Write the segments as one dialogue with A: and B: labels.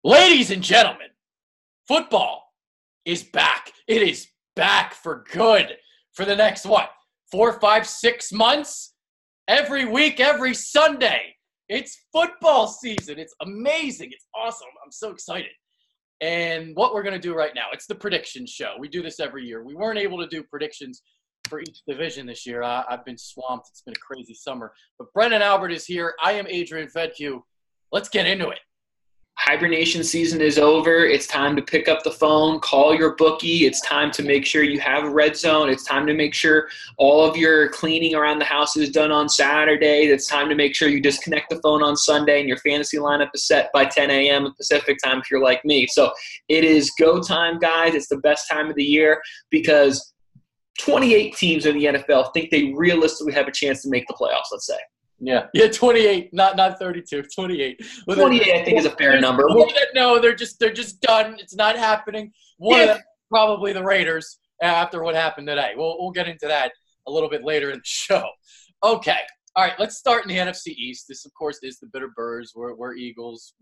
A: Ladies and gentlemen, football is back. It is back for good for the next, 4, 5, 6 months? Every week, every Sunday. It's football season. It's amazing. It's awesome. I'm so excited. And what we're going to do right now, it's the prediction show. We do this every year. We weren't able to do predictions for each division this year. I've been swamped. It's been a crazy summer. But Brendan Albert is here. I am Adrian Fedke. Let's get into it.
B: Hibernation season is over. It's time to pick up the phone, call your bookie. It's time to make sure you have a red zone. It's time to make sure all of your cleaning around the house is done on Saturday. It's time to make sure you disconnect the phone on Sunday and your fantasy lineup is set by 10 a.m. Pacific time if you're like me. So it is go time, guys. It's the best time of the year because 28 teams in the NFL think they realistically have a chance to make the playoffs, let's say.
A: Yeah, 28, not 32, 28.
B: 28, I think, is a fair number.
A: No, they're just done. It's not happening. One of them, probably the Raiders, after what happened today. We'll get into that a little bit later in the show. Okay, all right, let's start in the NFC East. This, of course, is the Bitter Birds. We're Eagles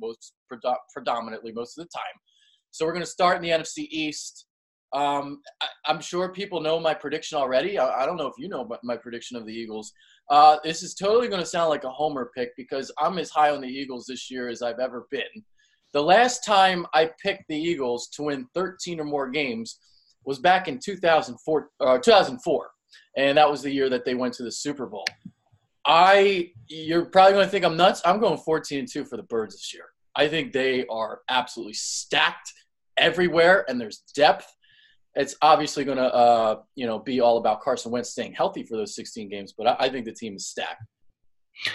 A: predominantly most of the time. So we're going to start in the NFC East. I'm sure people know my prediction already. I don't know if you know my prediction of the Eagles. This is totally going to sound like a homer pick because I'm as high on the Eagles this year as I've ever been. The last time I picked the Eagles to win 13 or more games was back in 2004, and that was the year that they went to the Super Bowl. You're probably going to think I'm nuts. I'm going 14-2 for the Birds this year. I think they are absolutely stacked everywhere, and there's depth. It's obviously going to, be all about Carson Wentz staying healthy for those 16 games, but I think the team is stacked.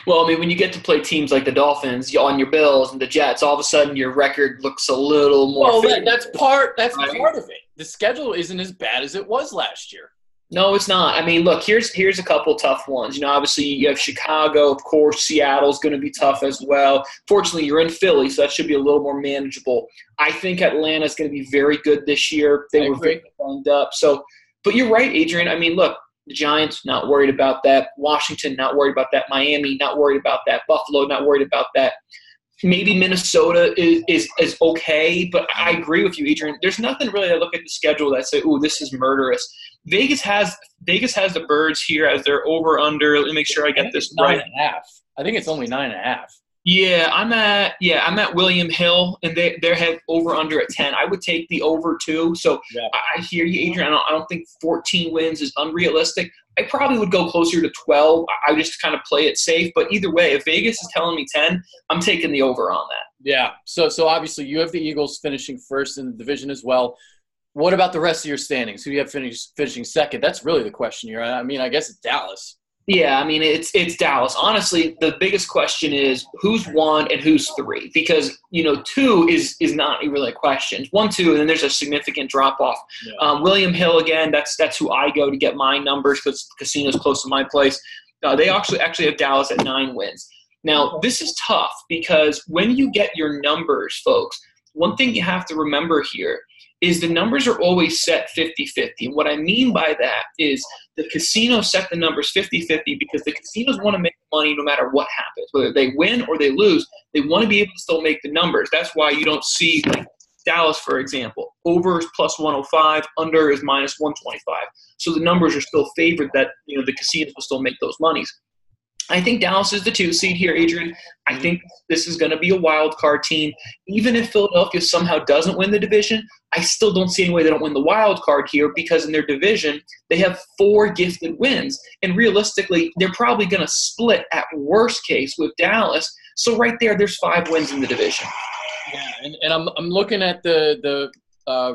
B: Well, I mean, when you get to play teams like the Dolphins on your Bills and the Jets, all of a sudden your record looks a little more.
A: Well, that's part of it. The schedule isn't as bad as it was last year.
B: No, it's not. I mean, look, here's a couple tough ones. Obviously you have Chicago, of course. Seattle's going to be tough as well. Fortunately, you're in Philly, so that should be a little more manageable. I think Atlanta's going to be very good this year. They were very banged up. So, but you're right, Adrian. I mean, look, the Giants, not worried about that. Washington, not worried about that. Miami, not worried about that. Buffalo, not worried about that. Maybe Minnesota is okay, but I agree with you, Adrian. There's nothing really I look at the schedule that say, "Ooh, this is murderous." Vegas has the Birds here as their over/under. Let me make sure I get this right.
A: 9.5. I think it's only 9.5.
B: Yeah, I'm at William Hill, and they have over/under at 10. I would take the over too. So yeah. I hear you, Adrian. I don't think 14 wins is unrealistic. I probably would go closer to 12. I just kind of play it safe. But either way, if Vegas is telling me 10, I'm taking the over on that.
A: Yeah. So obviously you have the Eagles finishing first in the division as well. What about the rest of your standings? Who do you have finishing second? That's really the question here. I mean, I guess it's Dallas.
B: Yeah, I mean, it's Dallas. Honestly, the biggest question is who's 1 and who's 3 because, 2 is not really a question. 1, 2, and then there's a significant drop-off. Yeah. William Hill, again, that's who I go to get my numbers because the casino's close to my place. They actually have Dallas at 9 wins. Now, this is tough because when you get your numbers, folks, one thing you have to remember here is the numbers are always set 50-50. And what I mean by that is the casino set the numbers 50-50 because the casinos want to make money no matter what happens. Whether they win or they lose, they want to be able to still make the numbers. That's why you don't see Dallas, for example. Over is plus 105, under is minus 125. So the numbers are still favored that the casinos will still make those monies. I think Dallas is the 2 seed here, Adrian. I think this is going to be a wild card team. Even if Philadelphia somehow doesn't win the division, I still don't see any way they don't win the wild card here because in their division, they have 4 gifted wins. And realistically, they're probably going to split at worst case with Dallas. So right there's 5 wins in the division.
A: Yeah, and I'm looking at the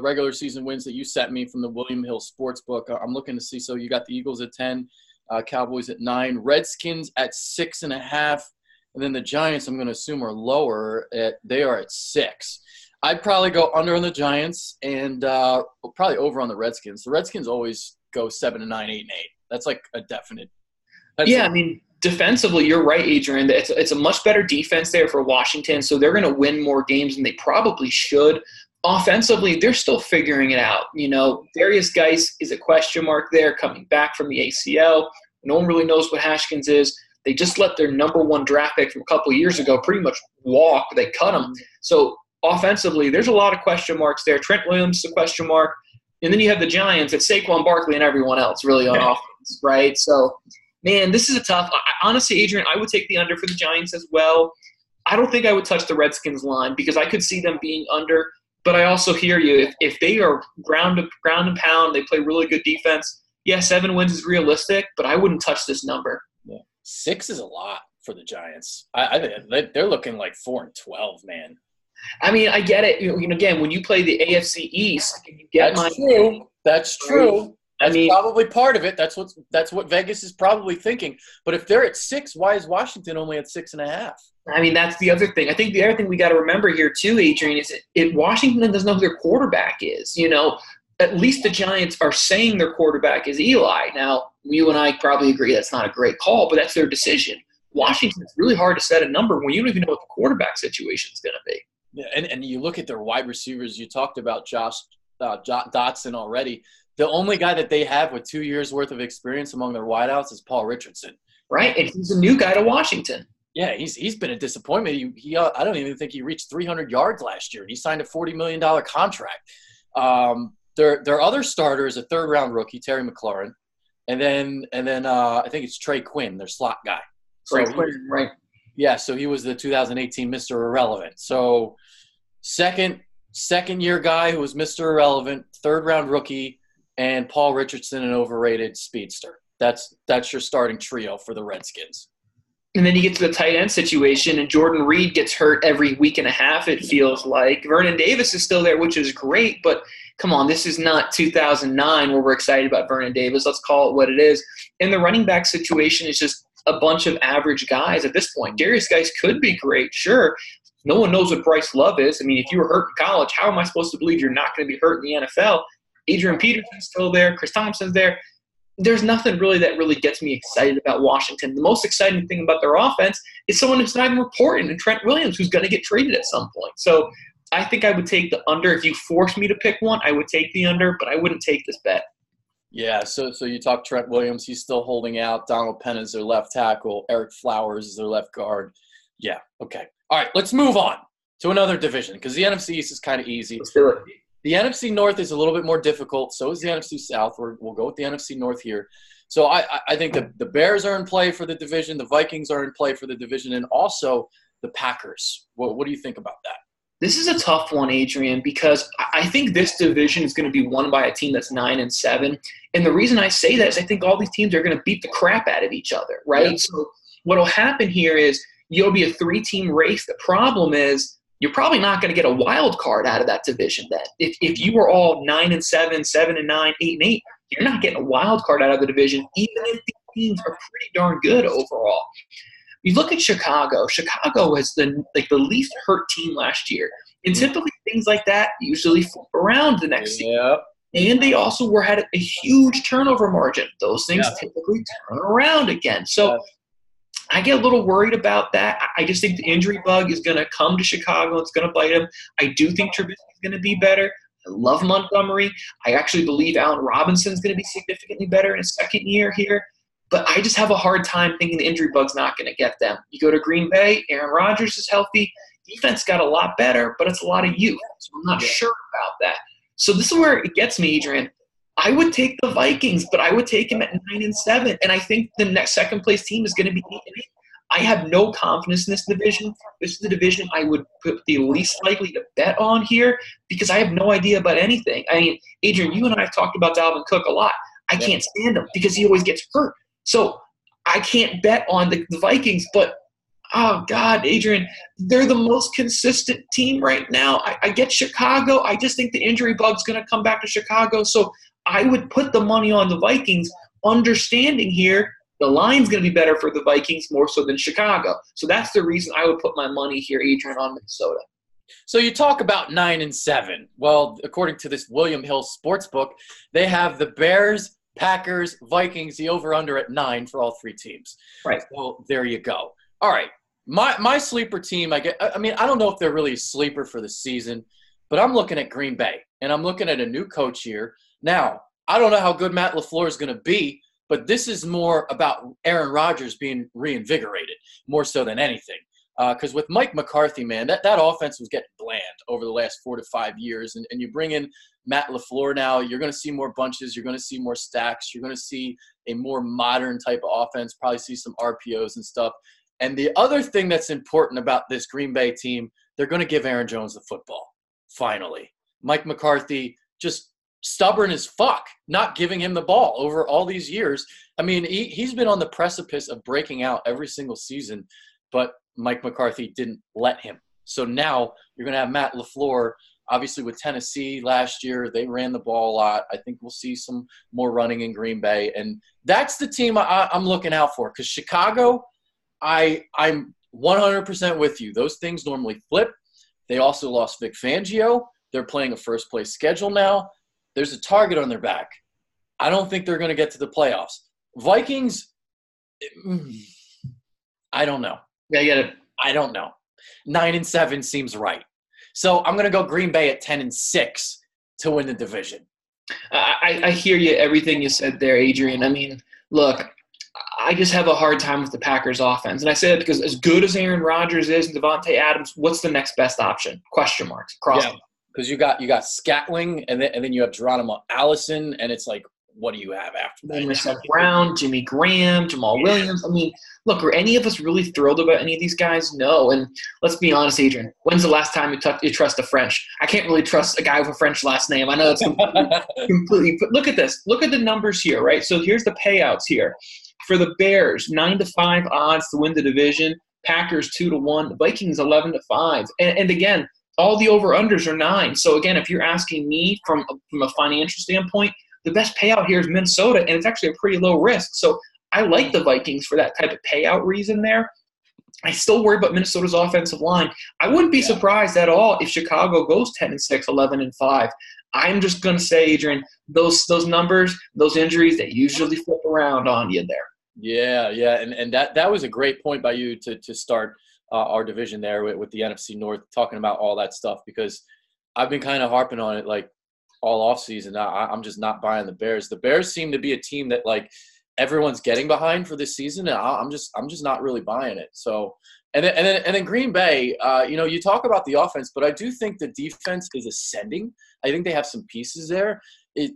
A: regular season wins that you sent me from the William Hill Sportsbook. I'm looking to see, so you got the Eagles at 10. Cowboys at 9, Redskins at 6.5, and then the Giants, I'm going to assume, are lower. They are at 6. I'd probably go under on the Giants and probably over on the Redskins. The Redskins always go 7-9, 8-8. That's like a definite.
B: I mean, defensively, you're right, Adrian. It's a much better defense there for Washington, so they're going to win more games than they probably should. Offensively, they're still figuring it out. Darius Geis is a question mark there coming back from the ACL. No one really knows what Haskins is. They just let their number 1 draft pick from a couple of years ago pretty much walk. They cut him. So offensively, there's a lot of question marks there. Trent Williams is a question mark. And then you have the Giants. It's Saquon Barkley and everyone else really on offense, right? So, man, this is a tough – honestly, Adrian, I would take the under for the Giants as well. I don't think I would touch the Redskins line because I could see them being under. But I also hear you. If they are ground and pound, they play really good defense, yeah, 7 wins is realistic, but I wouldn't touch this number.
A: Yeah. 6 is a lot for the Giants. I think they're looking like 4-12, man.
B: I mean, I get it. Again, when you play the AFC East, you get
A: That's true. That's true. That's probably part of it. That's what Vegas is probably thinking. But if they're at 6, why is Washington only at 6.5?
B: I mean, that's the other thing. I think the other thing we got to remember here too, Adrian, is that Washington doesn't know who their quarterback is. At least the Giants are saying their quarterback is Eli. Now, you and I probably agree that's not a great call, but that's their decision. Washington, it's really hard to set a number when you don't even know what the quarterback situation is going to be.
A: Yeah, and you look at their wide receivers. You talked about Josh Dotson already. The only guy that they have with 2 years' worth of experience among their wideouts is Paul Richardson.
B: Right, and he's a new guy to Washington.
A: Yeah, he's been a disappointment. I don't even think he reached 300 yards last year. He signed a $40 million contract. Their other starter is a third-round rookie, Terry McLaurin, and then I think it's Trey Quinn, their slot guy.
B: Trey Quinn, right?
A: Yeah, so he was the 2018 Mr. Irrelevant. So second-year guy who was Mr. Irrelevant, third-round rookie, and Paul Richardson, an overrated speedster. That's your starting trio for the Redskins.
B: And then you get to the tight end situation, and Jordan Reed gets hurt every week and a half, it feels like. Vernon Davis is still there, which is great, but come on, this is not 2009 where we're excited about Vernon Davis. Let's call it what it is. And the running back situation is just a bunch of average guys at this point. Darius Geis could be great, sure. No one knows what Bryce Love is. I mean, if you were hurt in college, how am I supposed to believe you're not going to be hurt in the NFL? Adrian Peterson's still there. Chris Thompson's there. There's nothing really that really gets me excited about Washington. The most exciting thing about their offense is someone who's not even reporting, and Trent Williams, who's going to get traded at some point. So I think I would take the under. If you force me to pick one, I would take the under, but I wouldn't take this bet.
A: Yeah, so you talk Trent Williams. He's still holding out. Donald Penn is their left tackle. Eric Flowers is their left guard. Yeah, okay. All right, let's move on to another division because the NFC East is kind of easy.
B: Let's do it.
A: The NFC North is a little bit more difficult. So is the NFC South. We'll go with the NFC North here. So I think the Bears are in play for the division. The Vikings are in play for the division, and also the Packers. What do you think about that?
B: This is a tough one, Adrian, because I think this division is going to be won by a team that's 9-7. And the reason I say that is I think all these teams are going to beat the crap out of each other, right? Yeah. So what will happen here is you'll be a 3-team race. The problem is you're probably not going to get a wild card out of that division then. If you were all 9-7, 7-9, 8-8, you're not getting a wild card out of the division, even if the teams are pretty darn good overall. You look at Chicago. Chicago was the least hurt team last year. And typically things like that usually flip around the next season. And they also had a huge turnover margin. Those things typically turn around again. So I get a little worried about that. I just think the injury bug is going to come to Chicago. It's going to bite them. I do think Trubisky is going to be better. I love Montgomery. I actually believe Allen Robinson is going to be significantly better in his second year here. But I just have a hard time thinking the injury bug's not going to get them. You go to Green Bay, Aaron Rodgers is healthy. Defense got a lot better, but it's a lot of youth. So I'm not sure about that. So this is where it gets me, Adrian. I would take the Vikings, but I would take them at 9-7. And I think the next second-place team is going to be 8-8. I have no confidence in this division. This is the division I would put the least likely to bet on here because I have no idea about anything. I mean, Adrian, you and I have talked about Dalvin Cook a lot. I can't stand him because he always gets hurt. So I can't bet on the Vikings, but, oh, God, Adrian, they're the most consistent team right now. I get Chicago. I just think the injury bug's going to come back to Chicago. So I would put the money on the Vikings, understanding here the line's going to be better for the Vikings more so than Chicago. So that's the reason I would put my money here, Adrian, on Minnesota.
A: So you talk about 9-7. Well, according to this William Hill Sportsbook, they have the Bears, Packers, Vikings, the over-under at 9 for all three teams.
B: Right.
A: Well, there you go. All right. My sleeper team, I don't know if they're really a sleeper for the season, but I'm looking at Green Bay, and I'm looking at a new coach here. Now, I don't know how good Matt LaFleur is going to be, but this is more about Aaron Rodgers being reinvigorated more so than anything. Because with Mike McCarthy, man, that offense was getting bland over the last 4 to 5 years. And you bring in Matt LaFleur now, you're going to see more bunches. You're going to see more stacks. You're going to see a more modern type of offense, probably see some RPOs and stuff. And the other thing that's important about this Green Bay team, they're going to give Aaron Jones the football, finally. Mike McCarthy, just stubborn as fuck, not giving him the ball over all these years. I mean, he's been on the precipice of breaking out every single season, but Mike McCarthy didn't let him. So now you're going to have Matt LaFleur. Obviously, with Tennessee last year, they ran the ball a lot. I think we'll see some more running in Green Bay. And that's the team I'm looking out for. Because Chicago, I'm 100% with you. Those things normally flip. They also lost Vic Fangio. They're playing a first-place schedule now. There's a target on their back. I don't think they're going to get to the playoffs. Vikings, I don't know.
B: Yeah, I get it.
A: I don't know. 9-7 seems right. So I'm going to go Green Bay at 10-6 to win the division.
B: I hear you, everything you said there, Adrian. I mean, look, I just have a hard time with the Packers offense. And I say that because as good as Aaron Rodgers is and Devontae Adams, what's the next best option? Question marks.
A: Yeah, because you got Scatling and then you have Geronimo Allison, and it's like, what do you have after that?
B: Marcel Brown, Jimmy Graham, Jamal Williams. I mean, look, are any of us really thrilled about any of these guys? No. And let's be honest, Adrian, when's the last time you trust a French? I can't really trust a guy with a French last name. I know it's completely – but look at this. Look at the numbers here, right? So here's the payouts here. For the Bears, 9-5 odds to win the division. Packers 2-1. The Vikings 11-5. And again, all the over-unders are 9. So, again, if you're asking me from a financial standpoint, the best payout here is Minnesota, and it's actually a pretty low risk. So I like the Vikings for that type of payout reason there. I still worry about Minnesota's offensive line. I wouldn't be surprised at all if Chicago goes 10-6, 11-5. I'm just going to say, Adrian, those numbers, those injuries, they usually flip around on you there.
A: Yeah, and that was a great point by you to start our division there with the NFC North, talking about all that stuff, because I've been kind of harping on it like all offseason. I'm just not buying the Bears. The Bears seem to be a team that like everyone's getting behind for this season, and I'm just not really buying it. So, and then Green Bay, you talk about the offense, but I do think the defense is ascending. I think they have some pieces there.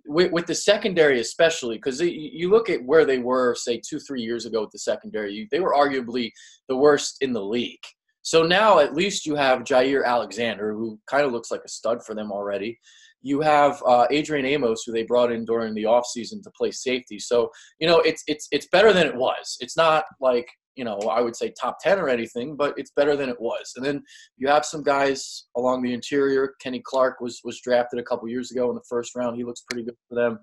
A: With the secondary especially, because you look at where they were, say, 2-3 years ago with the secondary, they were arguably the worst in the league. So now at least you have Jair Alexander, who kind of looks like a stud for them already. You have Adrian Amos, who they brought in during the offseason to play safety. So, it's better than it was. It's not like, I would say top 10 or anything, but it's better than it was. And then you have some guys along the interior. Kenny Clark was drafted a couple years ago in the first round. He looks pretty good for them.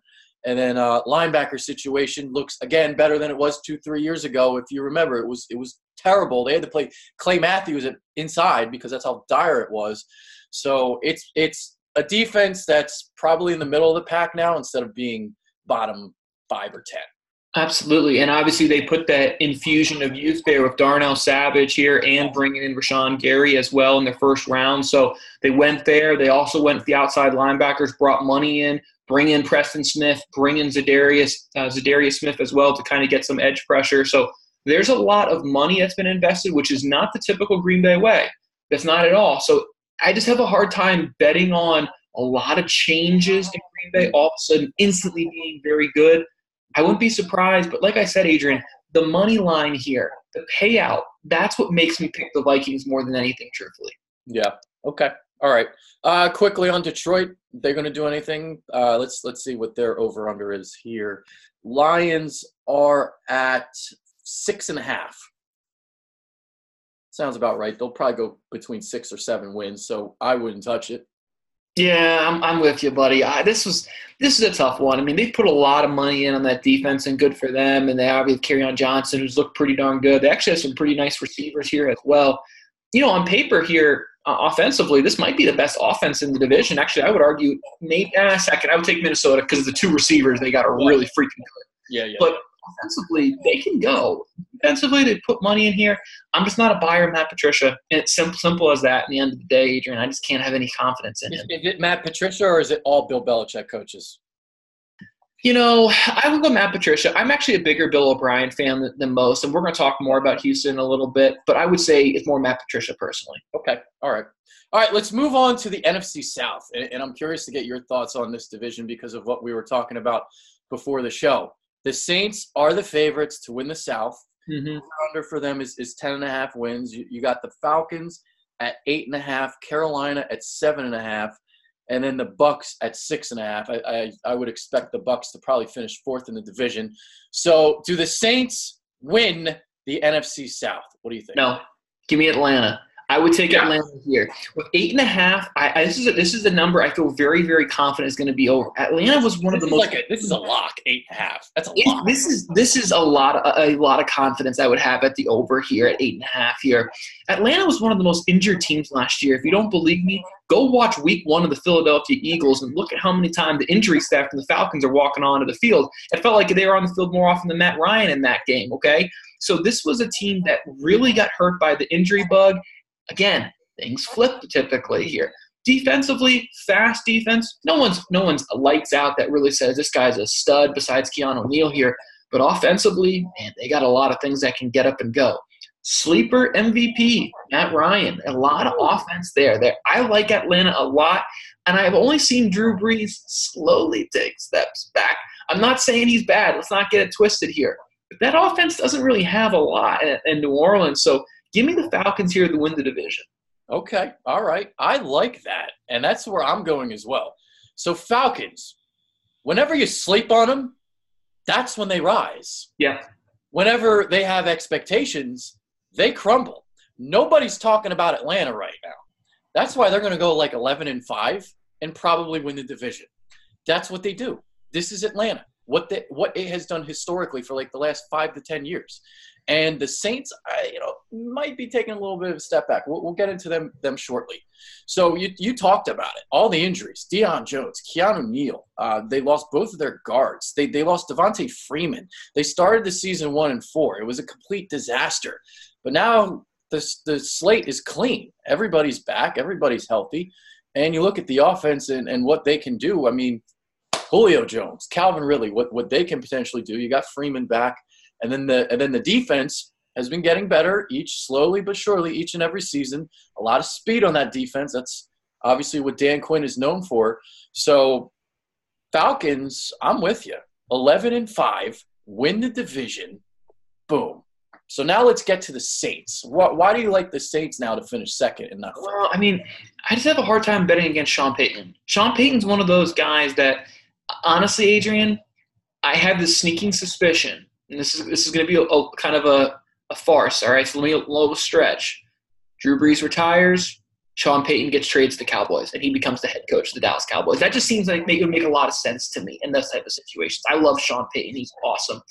A: And then linebacker situation looks, again, better than it was 2-3 years ago. If you remember, it was terrible. They had to play Clay Matthews inside because that's how dire it was. So it's a defense that's probably in the middle of the pack now instead of being bottom 5 or 10.
B: Absolutely. And obviously they put that infusion of youth there with Darnell Savage here and bringing in Rashawn Gary as well in the first round. So they went there. They also went with the outside linebackers, brought money in, bring in Preston Smith, bring in Zadarius Smith as well to kind of get some edge pressure. So there's a lot of money that's been invested, which is not the typical Green Bay way. That's not at all. So I just have a hard time betting on a lot of changes in Green Bay all of a sudden instantly being very good. I wouldn't be surprised, but like I said, Adrian, the money line here, the payout, that's what makes me pick the Vikings more than anything, truthfully.
A: Yeah. Okay. All right. Quickly on Detroit, they're going to do anything. Let's see what their over-under is here. Lions are at 6.5. Sounds about right. They'll probably go between 6 or 7 wins, so I wouldn't touch it.
B: Yeah, I'm with you, buddy. This is a tough one. I mean, they put a lot of money in on that defense, and good for them. And they obviously have Kerryon Johnson, who's looked pretty darn good. They actually have some pretty nice receivers here as well. On paper here, offensively, this might be the best offense in the division. Actually, I would argue maybe second. I would take Minnesota because the 2 receivers they got are really freaking good.
A: Yeah.
B: But offensively, they can go. Defensively, they put money in here. I'm just not a buyer of Matt Patricia. And it's simple as that. In the end of the day, Adrian, I just can't have any confidence in him.
A: Is it Matt Patricia or is it all Bill Belichick coaches?
B: I would go Matt Patricia. I'm actually a bigger Bill O'Brien fan than most, and we're going to talk more about Houston in a little bit, but I would say it's more Matt Patricia personally.
A: Okay. All right. Let's move on to the NFC South, and I'm curious to get your thoughts on this division because of what we were talking about before the show. The Saints are the favorites to win the South.
B: Mm-hmm.
A: Under for them is 10.5 wins. You got the Falcons at 8.5, Carolina at 7.5. And then the Bucs at 6.5. I would expect the Bucs to probably finish fourth in the division. So, do the Saints win the NFC South? What do you think?
B: No, give me Atlanta. I would take Atlanta here with 8.5. This is a number I feel very, very confident is going to be over. Atlanta was one of the most.
A: This is a lock. 8.5. That's a lock.
B: This is a lot of confidence I would have at the over here at 8.5 here. Atlanta was one of the most injured teams last year. If you don't believe me, go watch Week 1 of the Philadelphia Eagles and look at how many times the injury staff from the Falcons are walking onto the field. It felt like they were on the field more often than Matt Ryan in that game. Okay, so this was a team that really got hurt by the injury bug. Again, things flip typically here. Defensively, fast defense. No one's lights out that really says this guy's a stud besides Keanu Neal here. But offensively, man, they got a lot of things that can get up and go. Sleeper MVP, Matt Ryan. A lot of offense there. I like Atlanta a lot, and I've only seen Drew Brees slowly take steps back. I'm not saying he's bad. Let's not get it twisted here. But that offense doesn't really have a lot in New Orleans, so give me the Falcons here to win the division.
A: Okay. All right. I like that. And that's where I'm going as well. So Falcons, whenever you sleep on them, that's when they rise.
B: Yeah.
A: Whenever they have expectations, they crumble. Nobody's talking about Atlanta right now. That's why they're going to go like 11-5 and probably win the division. That's what they do. This is Atlanta. What it has done historically for like the last 5 to 10 years. And the Saints, might be taking a little bit of a step back. We'll get into them shortly. So you talked about it. All the injuries, Deion Jones, Keanu Neal. They lost both of their guards. They lost Devontae Freeman. They started the season 1-4. It was a complete disaster. But now the slate is clean. Everybody's back. Everybody's healthy. And you look at the offense and what they can do. I mean, Julio Jones, Calvin Ridley, what they can potentially do. You got Freeman back. And then the defense has been getting better slowly but surely each and every season. A lot of speed on that defense. That's obviously what Dan Quinn is known for. So Falcons, I'm with you. 11-5, win the division. Boom. So now let's get to the Saints. Why do you like the Saints now to finish second and not third?
B: Well, I mean, I just have a hard time betting against Sean Payton. Sean Payton's one of those guys that, honestly, Adrian, I have this sneaking suspicion. And this is going to be a kind of a farce, all right? So let me a little stretch. Drew Brees retires. Sean Payton gets traded to the Cowboys, and he becomes the head coach of the Dallas Cowboys. That just seems like it would make a lot of sense to me in those type of situations. I love Sean Payton. He's awesome.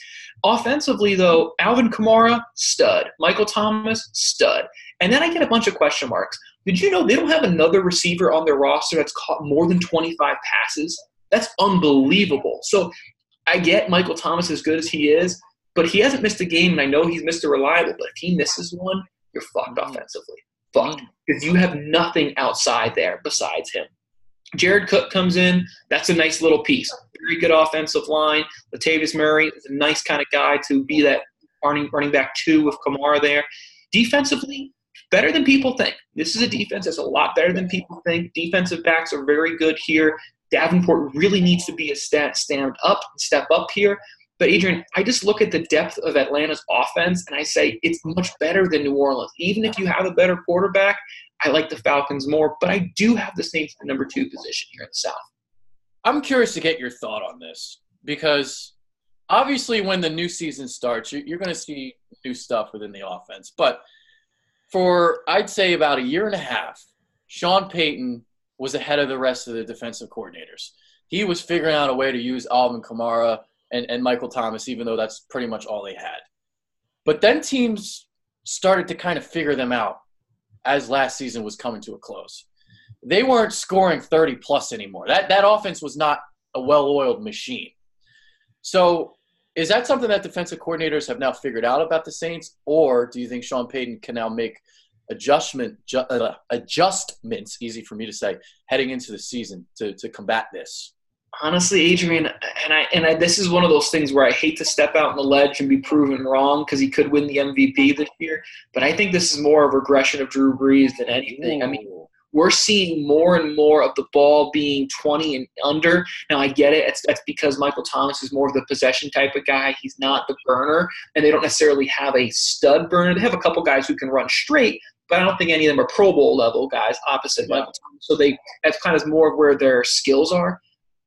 B: Offensively, though, Alvin Kamara, stud. Michael Thomas, stud. And then I get a bunch of question marks. Did you know they don't have another receiver on their roster that's caught more than 25 passes? That's unbelievable. So I get Michael Thomas as good as he is, but he hasn't missed a game, and I know he's Mr. Reliable. But if he misses one, you're fucked offensively. Fucked. Because you have nothing outside there besides him. Jared Cook comes in. That's a nice little piece. Very good offensive line. Latavius Murray is a nice kind of guy to be that running back 2 with Kamara there. Defensively, better than people think. This is a defense that's a lot better than people think. Defensive backs are very good here. Davenport really needs to be a step up here. But, Adrian, I just look at the depth of Atlanta's offense, and I say it's much better than New Orleans. Even if you have a better quarterback, I like the Falcons more. But I do have the Saints in the number 2 position here in the South. I'm
A: curious to get your thought on this because, obviously, when the new season starts, you're going to see new stuff within the offense. But for, I'd say, about a year and a half, Sean Payton was ahead of the rest of the defensive coordinators. He was figuring out a way to use Alvin Kamara and Michael Thomas, even though that's pretty much all they had. But then teams started to kind of figure them out as last season was coming to a close. They weren't scoring 30-plus anymore. That offense was not a well-oiled machine. So is that something that defensive coordinators have now figured out about the Saints, or do you think Sean Payton can now make adjustments, easy for me to say, heading into the season to combat this?
B: Honestly, Adrian, this is one of those things where I hate to step out on the ledge and be proven wrong because he could win the MVP this year. But I think this is more a regression of Drew Brees than anything. I mean, we're seeing more and more of the ball being 20 and under. Now, I get it. That's because Michael Thomas is more of the possession type of guy. He's not the burner, and they don't necessarily have a stud burner. They have a couple guys who can run straight, but I don't think any of them are Pro Bowl level guys opposite Michael Thomas. So that's kind of more of where their skills are.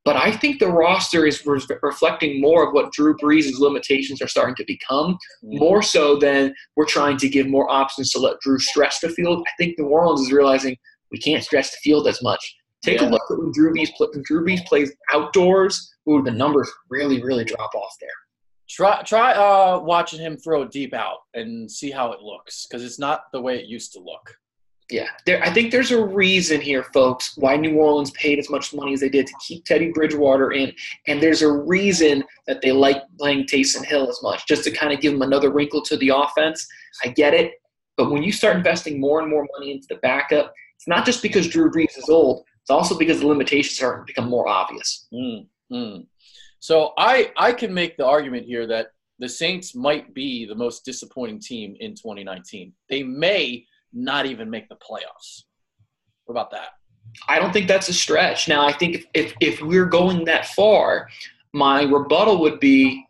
B: But I think the roster is reflecting more of what Drew Brees' limitations are starting to become, more so than we're trying to give more options to let Drew stretch the field. I think New Orleans is realizing we can't stretch the field as much. Take a look at when Drew Brees plays outdoors. Ooh, the numbers really, really drop off there.
A: Try watching him throw deep out and see how it looks, because it's not the way it used to look.
B: Yeah, I think there's a reason here, folks, why New Orleans paid as much money as they did to keep Teddy Bridgewater in, and there's a reason that they like playing Taysom Hill as much, just to kind of give him another wrinkle to the offense. I get it, but when you start investing more and more money into the backup, it's not just because Drew Brees is old, it's also because the limitations are starting to become more obvious.
A: So I can make the argument here that the Saints might be the most disappointing team in 2019. They may not even make the playoffs. What about that?
B: I don't think that's a stretch. Now, I think if we're going that far, my rebuttal would be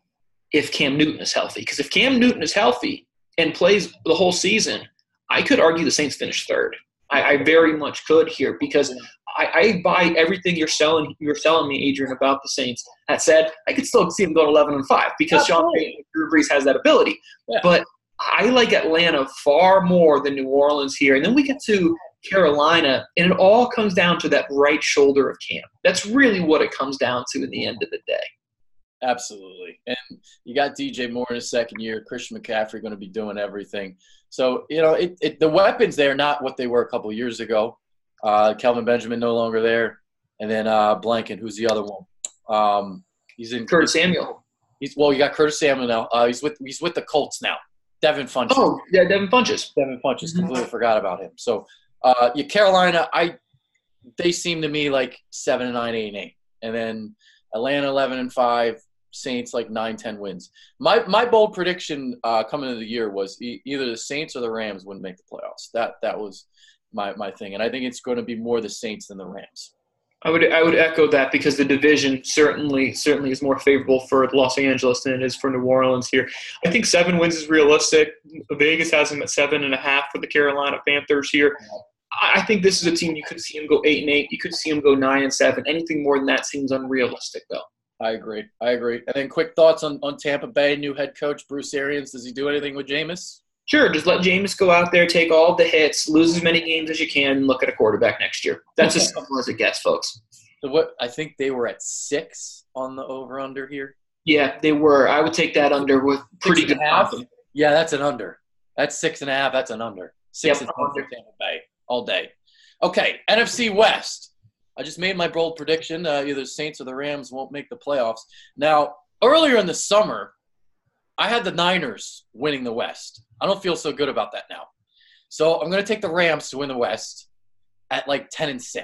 B: if Cam Newton is healthy. Because if Cam Newton is healthy and plays the whole season, I could argue the Saints finish third. I very much could here, because I buy everything you're selling me, Adrian, about the Saints. That said, I could still see them go 11-5 because Sean Payton and Drew Brees has that ability. Yeah. But I like Atlanta far more than New Orleans here. And then we get to Carolina, and it all comes down to that right shoulder of Cam. That's really what it comes down to in the end of the day.
A: Absolutely. And you got DJ Moore in his second year, Christian McCaffrey going to be doing everything. So, the weapons there are not what they were a couple of years ago. Kelvin Benjamin no longer there. And then Blanken, who's the other one? He's in
B: Curtis Samuel.
A: You got Curtis Samuel now. He's with the Colts now. Devin Funchess.
B: Oh, yeah, Devin Funchess.
A: Completely forgot about him. So, Carolina, they seem to me like 7-9, 8-8. And then Atlanta 11-5, Saints like 9-10 wins. My bold prediction coming into the year was either the Saints or the Rams wouldn't make the playoffs. That was my thing, and I think it's going to be more the Saints than the Rams.
B: I would echo that, because the division certainly is more favorable for Los Angeles than it is for New Orleans here. I think 7 wins is realistic. Vegas has them at 7.5 for the Carolina Panthers here. I think this is a team you could see them go 8-8. You could see them go 9-7. Anything more than that seems unrealistic, though.
A: I agree. And then quick thoughts on Tampa Bay, new head coach Bruce Arians. Does he do anything with Jameis?
B: Sure, just let Jameis go out there, take all the hits, lose as many games as you can, and look at a quarterback next year. That's as simple as it gets, folks.
A: So I think they were at 6 on the over-under here.
B: Yeah, they were. I would take that under with pretty good confidence.
A: Yeah, that's an under. That's 6.5. That's an under. 6 is under Tampa Bay all day. Okay, NFC West. I just made my bold prediction. Either the Saints or the Rams won't make the playoffs. Now, earlier in the summer, I had the Niners winning the West. I don't feel so good about that now. So I'm going to take the Rams to win the West at like 10-6.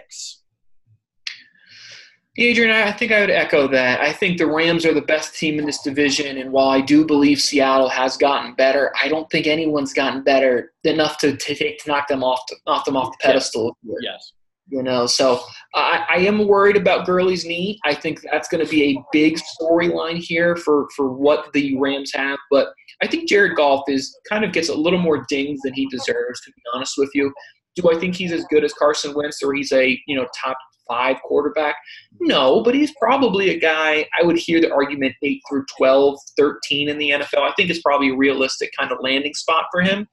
B: Adrian, I think I would echo that. I think the Rams are the best team in this division, and while I do believe Seattle has gotten better, I don't think anyone's gotten better enough to knock them off the pedestal.
A: Yes.
B: So I am worried about Gurley's knee. I think that's going to be a big storyline here for what the Rams have. But I think Jared Goff gets a little more dings than he deserves, to be honest with you. Do I think he's as good as Carson Wentz, or he's a top 5 quarterback? No, but he's probably a guy, I would hear the argument 8 through 12, 13 in the NFL. I think it's probably a realistic kind of landing spot for him.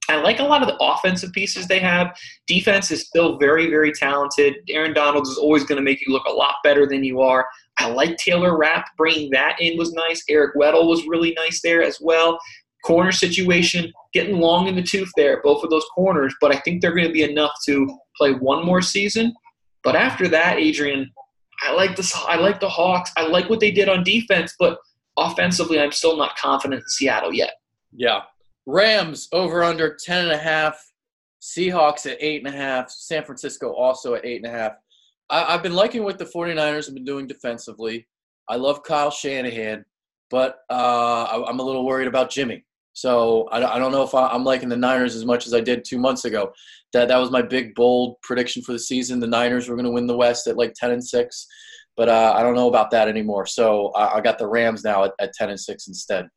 B: I like a lot of the offensive pieces they have. Defense is still very, very talented. Aaron Donald is always going to make you look a lot better than you are. I like Taylor Rapp. Bringing that in was nice. Eric Weddle was really nice there as well. Corner situation, getting long in the tooth there, both of those corners. But I think they're going to be enough to play one more season. But after that, Adrian, I like the Hawks. I like what they did on defense. But offensively, I'm still not confident in Seattle yet.
A: Yeah. Rams over under 10.5, Seahawks at 8.5, San Francisco also at 8.5. I've been liking what the 49ers have been doing defensively. I love Kyle Shanahan, but I'm a little worried about Jimmy. So I don't know if I'm liking the Niners as much as I did 2 months ago. That was my big, bold prediction for the season. The Niners were going to win the West at like 10-6, but I don't know about that anymore. So I got the Rams now at 10-6 instead.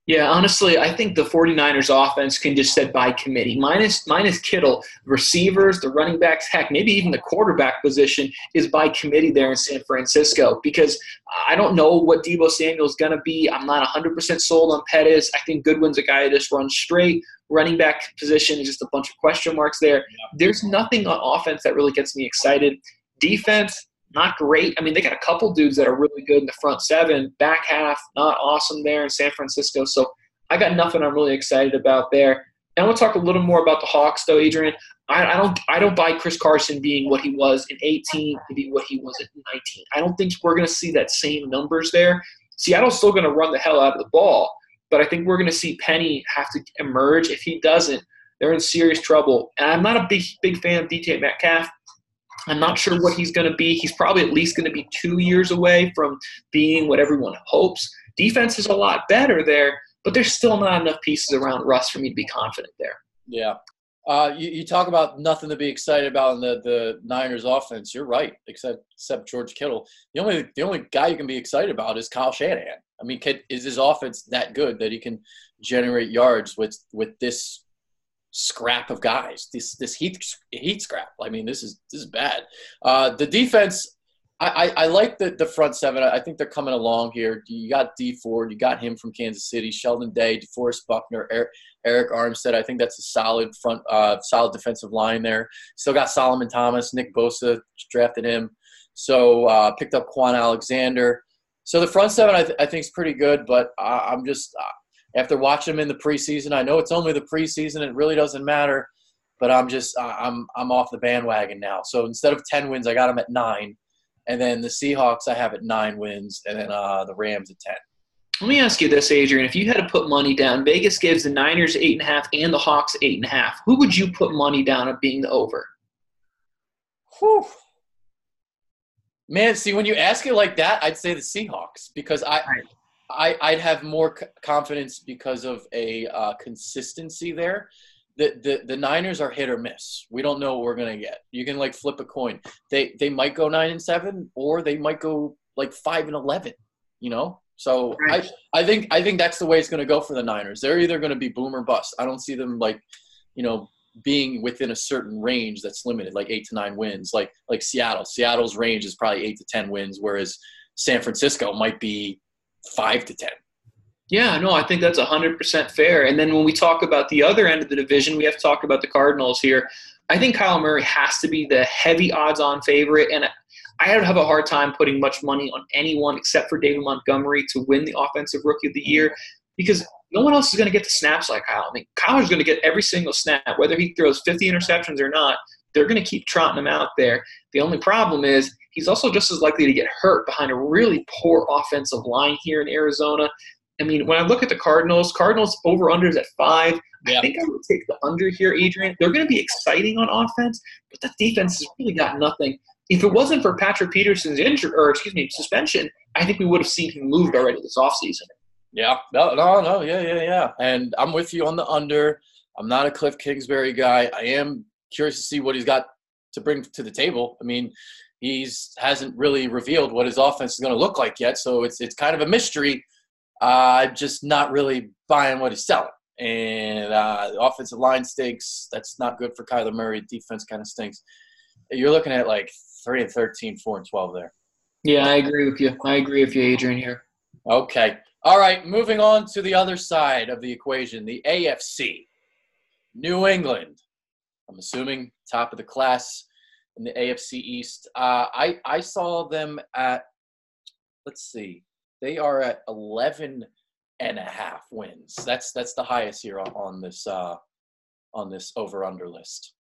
B: Yeah, honestly, I think the 49ers offense can just set by committee. Minus Kittle, receivers, the running backs, heck, maybe even the quarterback position is by committee there in San Francisco, because I don't know what Deebo Samuel is going to be. I'm not 100% sold on Pettis. I think Goodwin's a guy that just runs straight. Running back position is just a bunch of question marks there. There's nothing on offense that really gets me excited. Defense, not great. I mean, they got a couple dudes that are really good in the front seven. Back half, not awesome there in San Francisco. So I got nothing I'm really excited about there. And I want to talk a little more about the Hawks, though, Adrian. I don't buy Chris Carson being what he was in 18 to be what he was in 19. I don't think we're going to see that same numbers there. Seattle's still going to run the hell out of the ball, but I think we're going to see Penny have to emerge. If he doesn't, they're in serious trouble. And I'm not a big fan of DK Metcalf. I'm not sure what he's going to be. He's probably at least going to be 2 years away from being what everyone hopes. Defense is a lot better there, but there's still not enough pieces around Russ for me to be confident there.
A: Yeah. You talk about nothing to be excited about in the Niners offense. You're right, except George Kittle. The only guy you can be excited about is Kyle Shanahan. I mean, is his offense that good that he can generate yards with this scrap of guys, this heat scrap? I mean, this is bad. The defense, I like the front seven. I think they're coming along here. You got Dee Ford, you got him from Kansas City, Sheldon Day, DeForest Buckner, Eric Armstead. I think that's a solid solid defensive line there. Still got Solomon Thomas, Nick Bosa, drafted him. So picked up Quan Alexander. So the front seven I think is pretty good, but I'm just after watching them in the preseason, I know it's only the preseason. It really doesn't matter, but I'm off the bandwagon now. So instead of 10 wins, I got them at 9. And then the Seahawks I have at 9 wins, and then the Rams at 10.
B: Let me ask you this, Adrian. If you had to put money down, Vegas gives the Niners 8.5 and the Hawks 8.5. Who would you put money down of being the over?
A: Whew. Man, see, when you ask it like that, I'd say the Seahawks because I'd have more confidence because of a consistency there. The Niners are hit or miss. We don't know what we're gonna get. You can like flip a coin. They might go 9-7 or they might go like 5-11. You know. So right. I think that's the way it's gonna go for the Niners. They're either gonna be boom or bust. I don't see them being within a certain range that's limited, like 8 to 9 wins, like Seattle. Seattle's range is probably 8 to 10 wins, whereas San Francisco might be 5 to 10.
B: Yeah, no, I think that's 100% fair. And then when we talk about the other end of the division, we have to talk about the Cardinals here. I think Kyler Murray has to be the heavy odds-on favorite, and I would have a hard time putting much money on anyone except for David Montgomery to win the Offensive Rookie of the Year because no one else is going to get the snaps like Kyle. I mean, Kyler's going to get every single snap, whether he throws 50 interceptions or not. They're going to keep trotting him out there. The only problem is he's also just as likely to get hurt behind a really poor offensive line here in Arizona. I mean, when I look at the Cardinals over-unders at 5. Yeah. I think I would take the under here, Adrian. They're going to be exciting on offense, but that defense has really got nothing. If it wasn't for Patrick Peterson's suspension, I think we would have seen him moved already this offseason.
A: Yeah. No. Yeah. And I'm with you on the under. I'm not a Cliff Kingsbury guy. I am curious to see what he's got to bring to the table. I mean, hasn't really revealed what his offense is going to look like yet, so it's kind of a mystery. I'm just not really buying what he's selling. And the offensive line stinks. That's not good for Kyler Murray. Defense kind of stinks. You're looking at like 3-13, 4-12 there.
B: Yeah, I agree with you. Adrian, here.
A: Okay. All right, moving on to the other side of the equation, the AFC. New England, I'm assuming top of the class in the AFC East. I saw them at, let's see, they are at 11.5 wins. That's the highest here on this over-under list.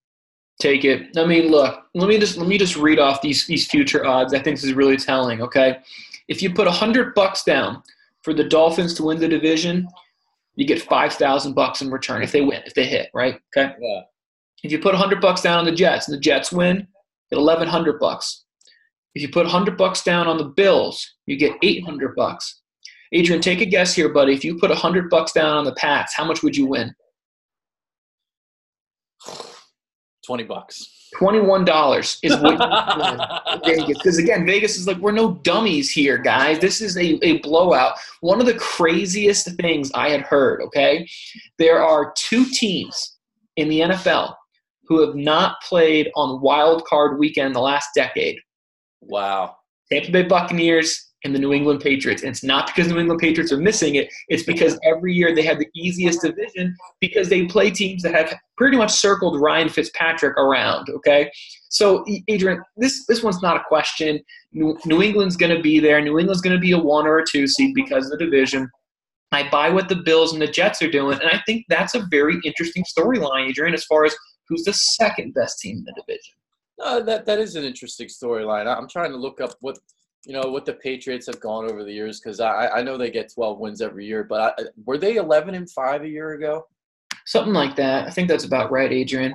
B: Take it. I mean, look, let me just read off these future odds. I think this is really telling, okay? If you put $100 down for the Dolphins to win the division, you get $5,000 in return if they win, if they hit, right? Okay?
A: Yeah.
B: If you put $100 down on the Jets and the Jets win, you get $1,100. If you put $100 down on the Bills, you get $800. Adrian, take a guess here, buddy. If you put $100 down on the Pats, how much would you win?
A: $20.
B: $21 is what you win in Vegas. Because, again, Vegas is like, we're no dummies here, guys. This is a blowout. One of the craziest things I had heard, okay, there are 2 teams in the NFL who have not played on Wild Card Weekend the last decade.
A: Wow.
B: Tampa Bay Buccaneers and the New England Patriots. And it's not because the New England Patriots are missing it. It's because every year they have the easiest division because they play teams that have pretty much circled Ryan Fitzpatrick around, okay? So, Adrian, this one's not a question. New England's going to be there. New England's going to be a 1 or a 2 seed because of the division. I buy what the Bills and the Jets are doing, and I think that's a very interesting storyline, Adrian, as far as who's the second best team in the division.
A: That is an interesting storyline. I'm trying to look up what the Patriots have gone over the years because I know they get 12 wins every year, but were they 11-5 a year ago?
B: Something like that. I think that's about right, Adrian.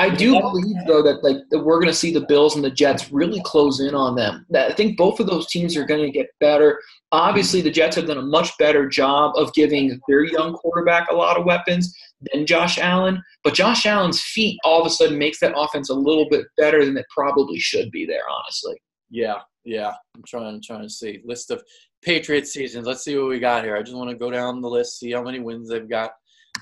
B: I do believe, though, that we're going to see the Bills and the Jets really close in on them. I think both of those teams are going to get better. Obviously, the Jets have done a much better job of giving their young quarterback a lot of weapons than Josh Allen. But Josh Allen's feet all of a sudden makes that offense a little bit better than it probably should be there, honestly.
A: Yeah. I'm trying to see. List of Patriots seasons. Let's see what we got here. I just want to go down the list, see how many wins they've got.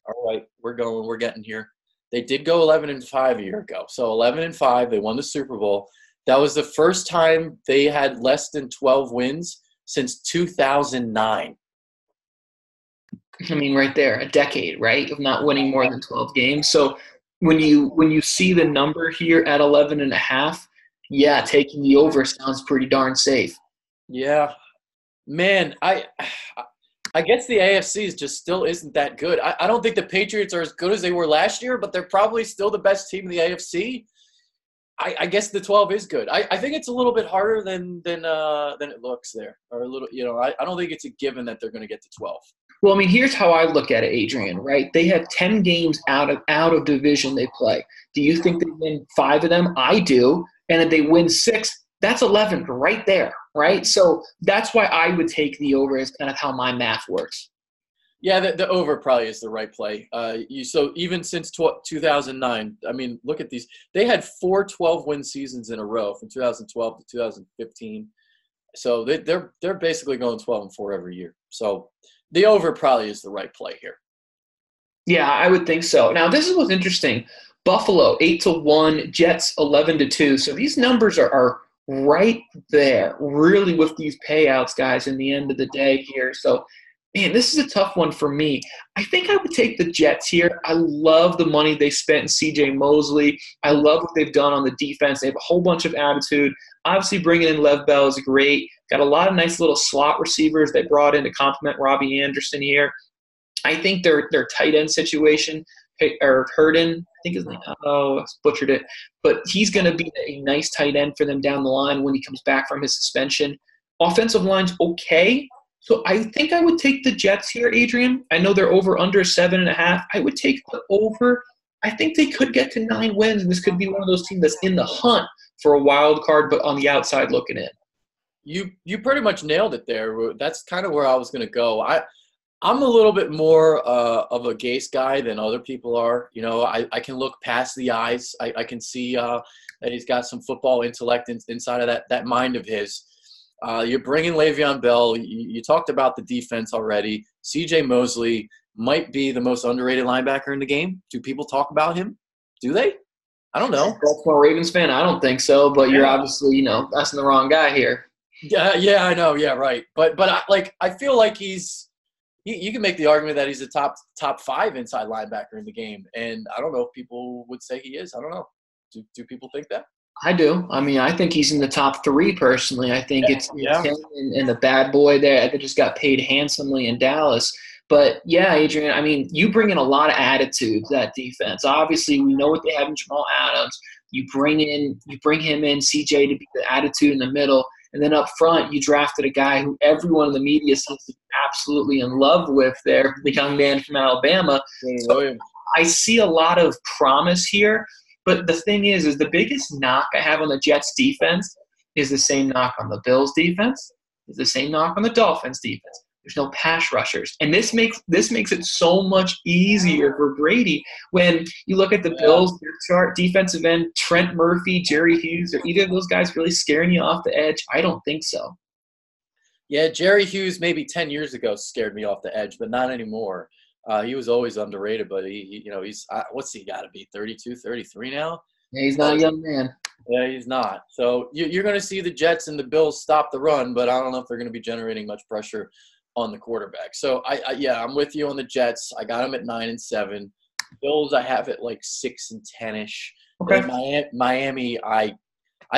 A: All right, we're getting here. They did go 11-5 a year ago. So 11-5, they won the Super Bowl. That was the first time they had less than 12 wins since 2009.
B: I mean, right there, a decade, right, of not winning more than 12 games. So when you see the number here at 11.5, yeah, taking the over sounds pretty darn safe.
A: Yeah, man, I guess the AFC is just still isn't that good. I don't think the Patriots are as good as they were last year, but they're probably still the best team in the AFC. I guess the 12 is good. I think it's a little bit harder than it looks there, or a little. I don't think it's a given that they're going to get to 12.
B: Well, I mean, here's how I look at it, Adrian, right? They have 10 games out of division they play. Do you think they win 5 of them? I do. And if they win 6, that's 11 right there, right? So that's why I would take the over as kind of how my math works.
A: Yeah, the over probably is the right play. So even since 2009, I mean, look at these. They had 4 12-win seasons in a row from 2012 to 2015. So they're basically going 12-4 every year. So the over probably is the right play here.
B: Yeah, I would think so. Now, this is what's interesting. Buffalo 8-1, Jets 11-2. So these numbers are right there, really, with these payouts, guys, in the end of the day here. So, man, this is a tough one for me. I think I would take the Jets here. I love the money they spent in C.J. Mosley. I love what they've done on the defense. They have a whole bunch of attitude. Obviously, bringing in Lev Bell is great. Got a lot of nice little slot receivers they brought in to complement Robbie Anderson here. I think their tight end situation, or Herndon, I think his name, I butchered it, but he's going to be a nice tight end for them down the line when he comes back from his suspension. Offensive line's okay. So I think I would take the Jets here, Adrian. I know they're over under 7.5. I would take the over. I think they could get to 9 wins, and this could be one of those teams that's in the hunt for a wild card, but on the outside looking in.
A: You pretty much nailed it there. That's kind of where I was going to go. I'm a little bit more of a Gase guy than other people are. I can look past the eyes. I can see that he's got some football intellect inside of that mind of his. You're bringing Le'Veon Bell. You talked about the defense already. C.J. Mosley might be the most underrated linebacker in the game. Do people talk about him? Do they? I don't know.
B: Baltimore Ravens fan? I don't think so, but you're obviously, asking the wrong guy here.
A: Yeah, I know. Yeah, right. But I feel like you can make the argument that he's a top 5 inside linebacker in the game, and I don't know if people would say he is. I don't know. Do people think that?
B: I do. I mean, I think he's in the top 3 personally. I think it's him and the bad boy there that just got paid handsomely in Dallas. But, yeah, Adrian, I mean, you bring in a lot of attitude to that defense. Obviously, we know what they have in Jamal Adams. You bring him in, CJ, to be the attitude in the middle. And then up front, you drafted a guy who everyone in the media seems to be absolutely in love with there, the young man from Alabama. So I see a lot of promise here. But the thing is the biggest knock I have on the Jets defense is the same knock on the Bills defense, is the same knock on the Dolphins defense. There's no pass rushers. And this makes it so much easier for Brady when you look at the Bills, their chart, defensive end, Trent Murphy, Jerry Hughes, are either of those guys really scaring you off the edge? I don't think so.
A: Yeah, Jerry Hughes maybe 10 years ago scared me off the edge, but not anymore. He was always underrated, but he's what's he got to be, 32, 33 now?
B: Yeah, he's not a young man.
A: Yeah, he's not. So you're going to see the Jets and the Bills stop the run, but I don't know if they're going to be generating much pressure on the quarterback. So I'm with you on the Jets. I got them at 9-7. Bills, I have it like 6-10ish.
B: Okay.
A: And Miami, I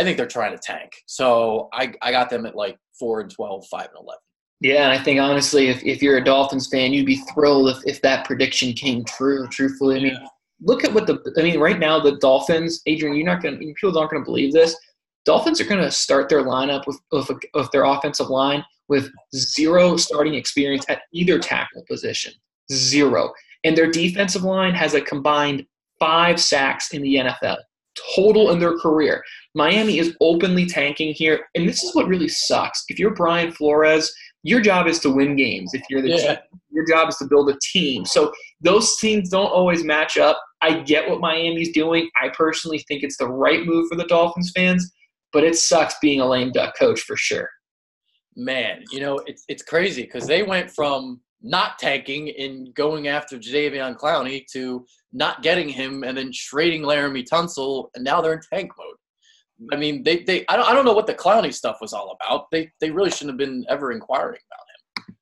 A: think they're trying to tank. So I got them at like 4-12, 5-11.
B: Yeah, and I think honestly, if you're a Dolphins fan, you'd be thrilled if that prediction came true. Truthfully, I mean, look at right now the Dolphins. Adrian, people aren't going to believe this. Dolphins are going to start their lineup with their offensive line with 0 starting experience at either tackle position. 0. And their defensive line has a combined 5 sacks in the NFL total in their career. Miami is openly tanking here, and this is what really sucks. If you're Brian Flores, your job is to win games. If you're the team, your job is to build a team. So those teams don't always match up. I get what Miami's doing. I personally think it's the right move for the Dolphins fans, but it sucks being a lame duck coach for sure.
A: Man, it's crazy because they went from not tanking and going after Jadeveon Clowney to not getting him and then trading Laramie Tunsil, and now they're in tank mode. I mean, I don't know what the Clowney stuff was all about. They really shouldn't have been ever inquiring about him.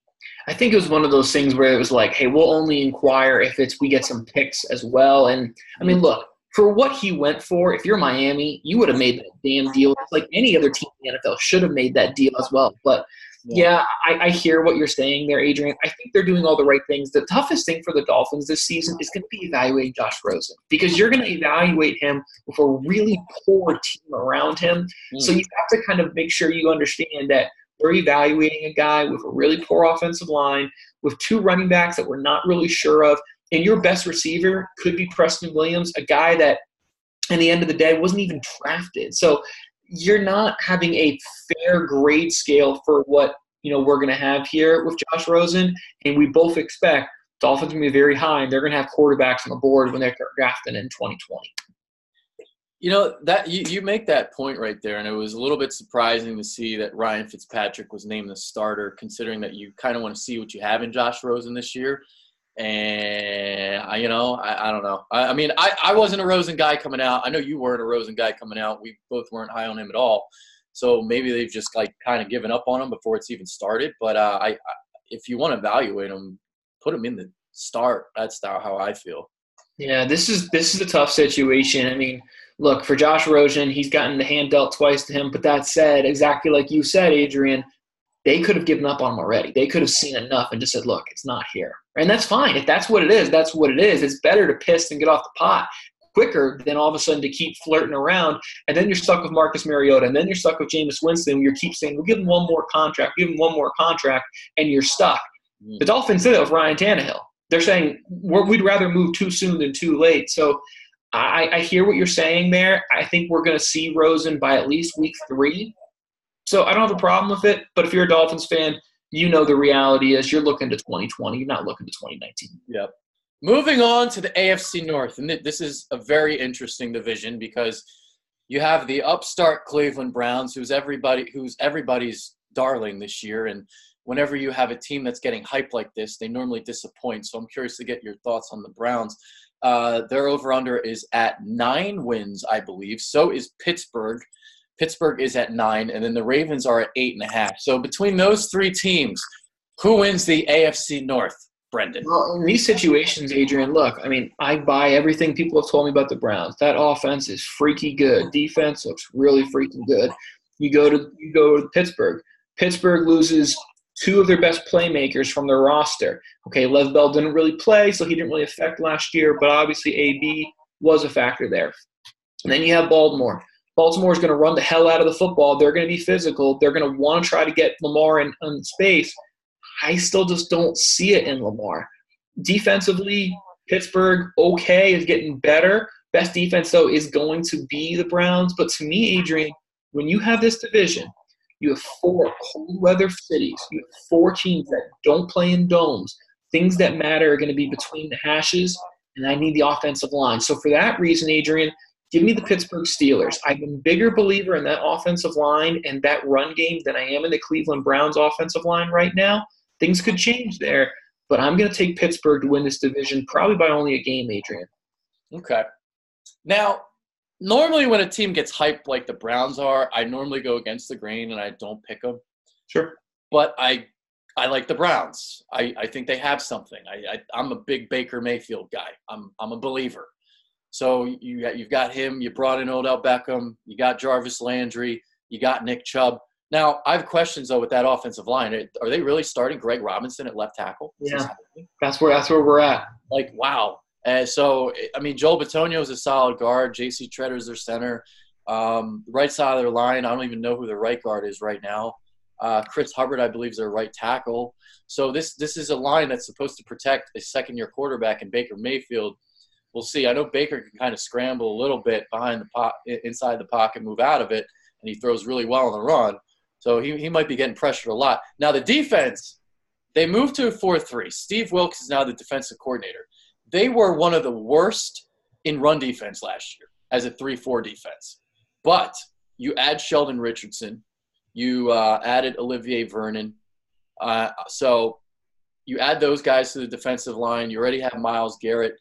B: I think it was one of those things where it was like, hey, we'll only inquire if we get some picks as well. And I mean, look, for what he went for, if you're Miami, you would have made that damn deal. It's like any other team in the NFL should have made that deal as well. But yeah, I hear what you're saying there, Adrian. I think they're doing all the right things. The toughest thing for the Dolphins this season is going to be evaluating Josh Rosen because you're going to evaluate him with a really poor team around him. So you have to kind of make sure you understand that we're evaluating a guy with a really poor offensive line, with 2 running backs that we're not really sure of, and your best receiver could be Preston Williams, a guy that, in the end of the day, wasn't even drafted. So you're not having a fair grade scale for what we're going to have here with Josh Rosen, and we both expect Dolphins are going to be very high, and they're going to have quarterbacks on the board when they're drafted in 2020.
A: That you make that point right there, and it was a little bit surprising to see that Ryan Fitzpatrick was named the starter, considering that you kind of want to see what you have in Josh Rosen this year. And I don't know. I mean, I wasn't a Rosen guy coming out. I know you weren't a Rosen guy coming out. We both weren't high on him at all. So maybe they've just kind of given up on him before it's even started. But if you want to evaluate him, put him in the start. That's how I feel.
B: Yeah, this is a tough situation. I mean, look, for Josh Rosen, he's gotten the hand dealt twice to him. But that said, exactly like you said, Adrian, they could have given up on him already. They could have seen enough and just said, look, it's not here. And that's fine. If that's what it is, that's what it is. It's better to piss and get off the pot quicker than all of a sudden to keep flirting around. And then you're stuck with Marcus Mariota. And then you're stuck with Jameis Winston. You keep saying, we'll give him one more contract, and you're stuck. The Dolphins did it with Ryan Tannehill. They're saying, we'd rather move too soon than too late. So I hear what you're saying there. I think we're going to see Rosen by at least week 3. So I don't have a problem with it, but if you're a Dolphins fan, the reality is you're looking to 2020. You're not looking to 2019.
A: Yep. Moving on to the AFC North, and this is a very interesting division because you have the upstart Cleveland Browns, who's everybody's darling this year, and whenever you have a team that's getting hyped like this, they normally disappoint. So I'm curious to get your thoughts on the Browns. Their over-under is at 9 wins, I believe. So is Pittsburgh. Pittsburgh is at 9, and then the Ravens are at 8.5. So between those 3 teams, who wins the AFC North, Brendan?
B: Well, in these situations, Adrian, look, I mean, I buy everything people have told me about the Browns. That offense is freaky good. Defense looks really freaking good. You go to Pittsburgh. Pittsburgh loses 2 of their best playmakers from their roster. Okay, Lev Bell didn't really play, so he didn't really affect last year, but obviously AB was a factor there. And then you have Baltimore. Baltimore is going to run the hell out of the football. They're going to be physical. They're going to want to try to get Lamar in space. I still just don't see it in Lamar. Defensively, Pittsburgh, okay, is getting better. Best defense, though, is going to be the Browns. But to me, Adrian, when you have this division, you have 4 cold weather cities. You have 4 teams that don't play in domes. Things that matter are going to be between the hashes, and I need the offensive line. So for that reason, Adrian, give me the Pittsburgh Steelers. I'm a bigger believer in that offensive line and that run game than I am in the Cleveland Browns offensive line right now. Things could change there, but I'm going to take Pittsburgh to win this division, probably by only a game, Adrian.
A: Okay. Now, normally when a team gets hyped like the Browns are, I normally go against the grain and I don't pick them.
B: Sure.
A: But I like the Browns. I think they have something. I'm a big Baker Mayfield guy. I'm a believer. So you've got him. You brought in Odell Beckham. You got Jarvis Landry. You got Nick Chubb. Now, I have questions, though, with that offensive line. Are they really starting Greg Robinson at left tackle?
B: Yeah, that's where we're at.
A: Like, wow. So, I mean, Joel Bitonio is a solid guard. J.C. Treader is their center. Right side of their line, I don't even know who their right guard is right now. Chris Hubbard, I believe, is their right tackle. So this is a line that's supposed to protect a second-year quarterback in Baker Mayfield. We'll see. I know Baker can kind of scramble a little bit inside the pocket, move out of it, and he throws really well on the run. So he might be getting pressured a lot. Now the defense, they moved to a 4-3. Steve Wilks is now the defensive coordinator. They were one of the worst in run defense last year as a 3-4 defense. But you add Sheldon Richardson. You added Olivier Vernon. So you add those guys to the defensive line. You already have Myles Garrett.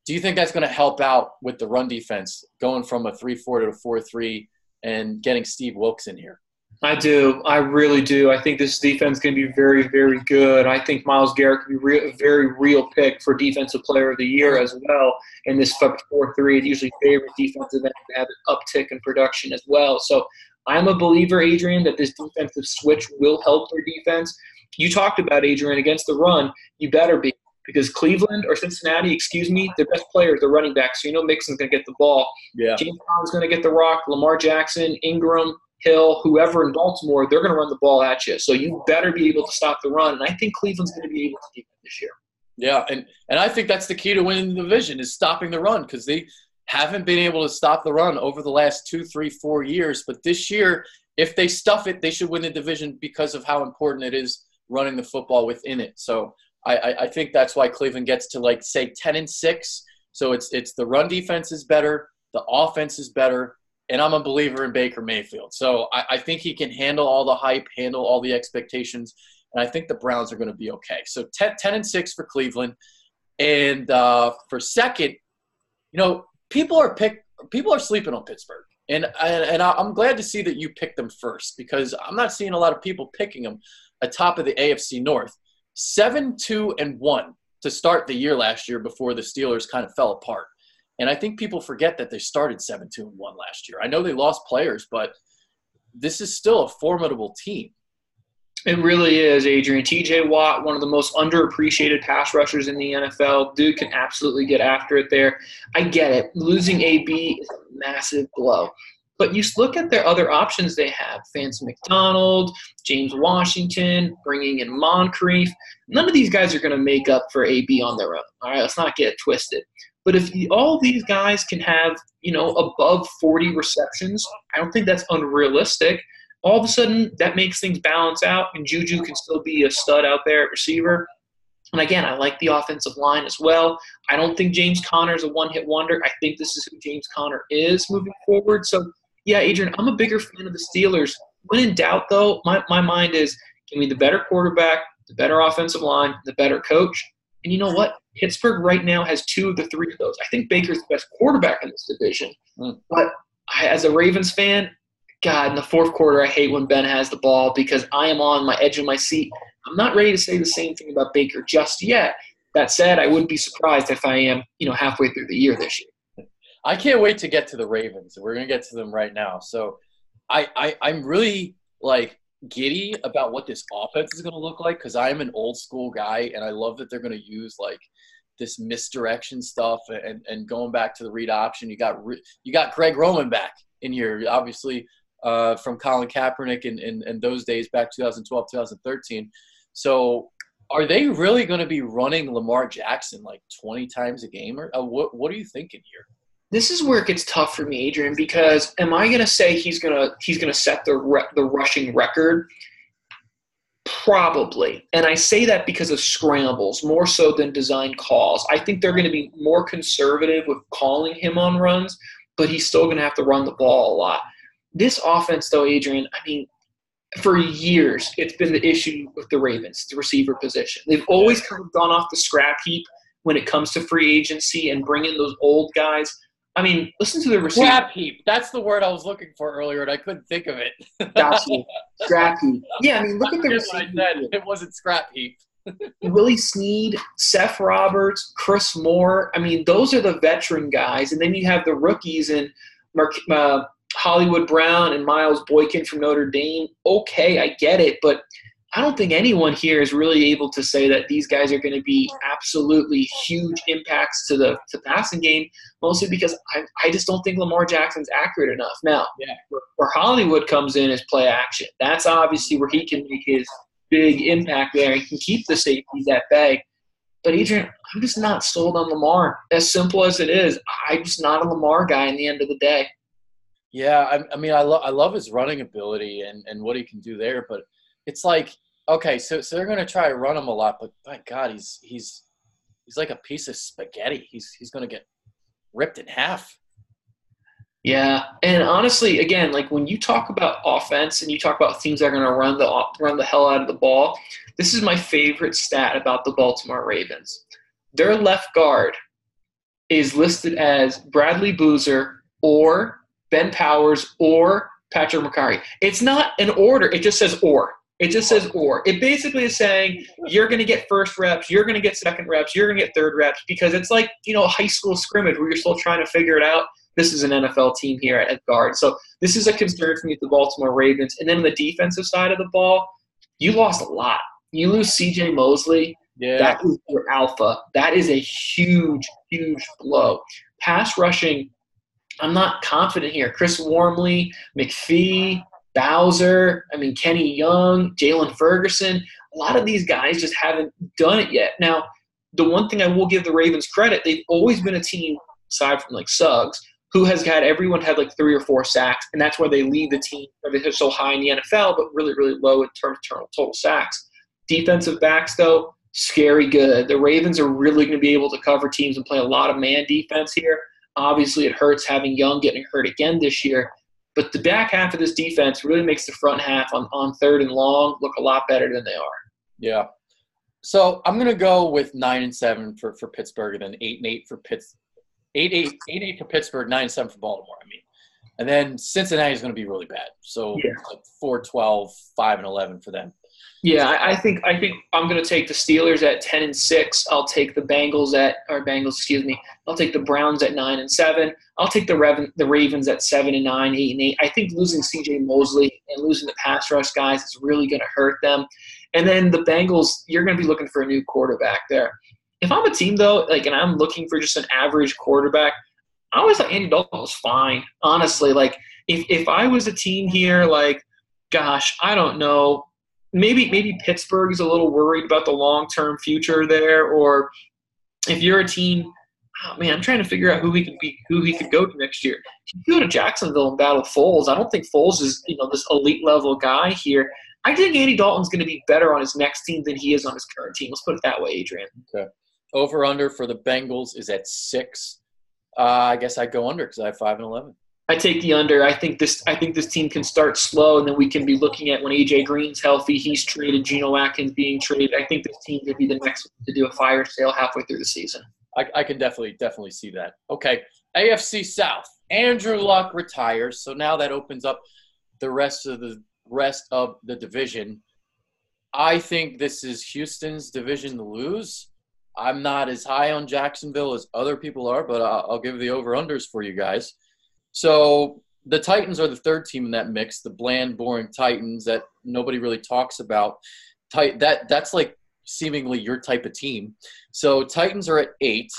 A: Do you think that's going to help out with the run defense, going from a 3-4 to a 4-3 and getting Steve Wilks in here?
B: I do. I really do. I think this defense is going to be very, very good. I think Myles Garrett could be a very real pick for Defensive Player of the Year as well. In this 4-3, it's usually favorite defensive end to have an uptick in production as well. So I'm a believer, Adrian, that this defensive switch will help their defense. You talked about, Adrian, against the run. You better be. Because Cleveland or Cincinnati, their best player is the running back. So you know Mixon's going to get the ball.
A: Yeah.
B: James Conner's going to get the rock. Lamar Jackson, Ingram, Hill, whoever in Baltimore, they're going to run the ball at you. So you better be able to stop the run. And I think Cleveland's going to be able to do that this year.
A: Yeah, and I think that's the key to winning the division is stopping the run because they haven't been able to stop the run over the last 2, 3, 4 years. But this year, if they stuff it, they should win the division because of how important it is running the football within it. So I think that's why Cleveland gets to, like, say 10-6. So it's the run defense is better, the offense is better, and I'm a believer in Baker Mayfield. So I think he can handle all the hype, handle all the expectations, and I think the Browns are going to be okay. So 10-6 for Cleveland, and for second, you know, people are sleeping on Pittsburgh, and I'm glad to see that you picked them first because I'm not seeing a lot of people picking them atop of the AFC North. 7-2-1 to start the year last year before the Steelers kind of fell apart. And I think people forget that they started 7-2-1 last year. I know they lost players, but this is still a formidable team.
B: It really is, Adrian. TJ Watt, one of the most underappreciated pass rushers in the NFL. Dude can absolutely get after it there. I get it. Losing AB is a massive blow. But you look at their other options they have. Vance McDonald, James Washington, bringing in Moncrief. None of these guys are going to make up for AB on their own. All right, let's not get it twisted. But if all these guys can have, above 40 receptions, I don't think that's unrealistic. All of a sudden, that makes things balance out, and Juju can still be a stud out there at receiver. And again, I like the offensive line as well. I don't think James Conner is a one-hit wonder. I think this is who James Conner is moving forward. So, yeah, Adrian, I'm a bigger fan of the Steelers. When in doubt, though, my mind is give me the better quarterback, the better offensive line, the better coach. And you know what? Pittsburgh right now has 2 of the 3 of those. I think Baker's the best quarterback in this division. But as a Ravens fan, God, in the fourth quarter, I hate when Ben has the ball because I am on my edge of my seat. I'm not ready to say the same thing about Baker just yet. That said, I wouldn't be surprised if I am, halfway through the year this year.
A: I can't wait to get to the Ravens. We're going to get to them right now. So I'm really, giddy about what this offense is going to look like because I'm an old school guy, and I love that they're going to use, this misdirection stuff and going back to the read option. You got Greg Roman back in here, obviously, from Colin Kaepernick and those days back 2012, 2013. So are they really going to be running Lamar Jackson 20 times a game? Or what are you thinking here?
B: This is where it gets tough for me, Adrian, because am I going to say he's going to set the rushing record? Probably. And I say that because of scrambles more so than design calls. I think they're going to be more conservative with calling him on runs, but he's still going to have to run the ball a lot. This offense, though, Adrian, I mean, for years, it's been the issue with the Ravens, the receiver position. They've always kind of gone off the scrap heap when it comes to free agency and bringing those old guys. I mean, listen to the receiver.
A: Scrap heap. That's the word I was looking for earlier, and I couldn't think of it.
B: That's it. Scrap heap. Yeah, I mean, look at the receiver.
A: It wasn't scrap heap.
B: Willie Snead, Seth Roberts, Chris Moore. I mean, those are the veteran guys. And then you have the rookies in Hollywood Brown and Miles Boykin from Notre Dame. Okay, I get it, but I don't think anyone here is really able to say that these guys are going to be absolutely huge impacts to the passing game, mostly because I just don't think Lamar Jackson's accurate enough. Now, where Hollywood comes in is play action. That's obviously where he can make his big impact there. He can keep the safeties at bay. But, Adrian, I'm just not sold on Lamar. As simple as it is, I'm just not a Lamar guy in the end of the day.
A: Yeah, I mean, I love his running ability and what he can do there, but it's like, okay, so they're going to try to run him a lot, but my God, he's like a piece of spaghetti. He's going to get ripped in half.
B: Yeah, and honestly, again, like when you talk about offense and you talk about teams that are going to run the hell out of the ball, this is my favorite stat about the Baltimore Ravens. Their left guard is listed as Bradley Boozer or Ben Powers or Patrick McCarry. It's not an order. It just says or. It just says or. It basically is saying you're going to get first reps, you're going to get second reps, you're going to get third reps, because it's like, a high school scrimmage where you're still trying to figure it out. This is an NFL team here at guard. So this is a concern for me with the Baltimore Ravens. And then on the defensive side of the ball, you lost a lot. You lose C.J. Mosley.
A: Yeah.
B: That is your alpha. That is a huge, huge blow. Pass rushing, I'm not confident here. Chris Wormley, McPhee, Bowser, Kenny Young, Jalen Ferguson, a lot of these guys just haven't done it yet. Now, the one thing I will give the Ravens credit, they've always been a team, aside from like Suggs, who has had everyone had like 3 or 4 sacks, and that's where they lead the team. They're so high in the NFL, but really, really low in terms of total sacks. Defensive backs, though, scary good. The Ravens are really going to be able to cover teams and play a lot of man defense here. Obviously, it hurts having Young getting hurt again this year. But the back half of this defense really makes the front half on third and long look a lot better than they are.
A: Yeah. So I'm going to go with 9-7 for Pittsburgh, and then 8-8 for 8-8 for Pittsburgh, 9-7 for Baltimore. And then Cincinnati is going to be really bad. So like 4-12, 5-11 for them.
B: Yeah, I think I'm going to take the Steelers at 10-6. I'll take the I'll take the Browns at 9-7. I'll take the Ravens at 7-9, 8-8. I think losing C.J. Mosley and losing the pass rush guys is really going to hurt them. And then the Bengals, you're going to be looking for a new quarterback there. If I'm a team though, and I'm looking for just an average quarterback, I always thought Andy Dalton was fine. Honestly, if I was a team here, gosh, I don't know. Maybe Pittsburgh is a little worried about the long-term future there, or if you're a team, I'm trying to figure out who he could go to next year. He could go to Jacksonville and battle Foles. I don't think Foles is this elite level guy here. I think Andy Dalton's going to be better on his next team than he is on his current team. Let's put it that way, Adrian.
A: Okay. Over/under for the Bengals is at 6. I guess I'd go under because I have 5-11.
B: I take the under. I think this team can start slow, and then we can be looking at when A.J. Green's healthy, he's traded, Geno Atkins being traded. I think this team could be the next one to do a fire sale halfway through the season.
A: I can definitely see that. Okay, AFC South. Andrew Luck retires, so now that opens up the rest of the division. I think this is Houston's division to lose. I'm not as high on Jacksonville as other people are, but I'll give the over-unders for you guys. So the Titans are the third team in that mix, the bland, boring Titans that nobody really talks about. That's like seemingly your type of team. So Titans are at 8.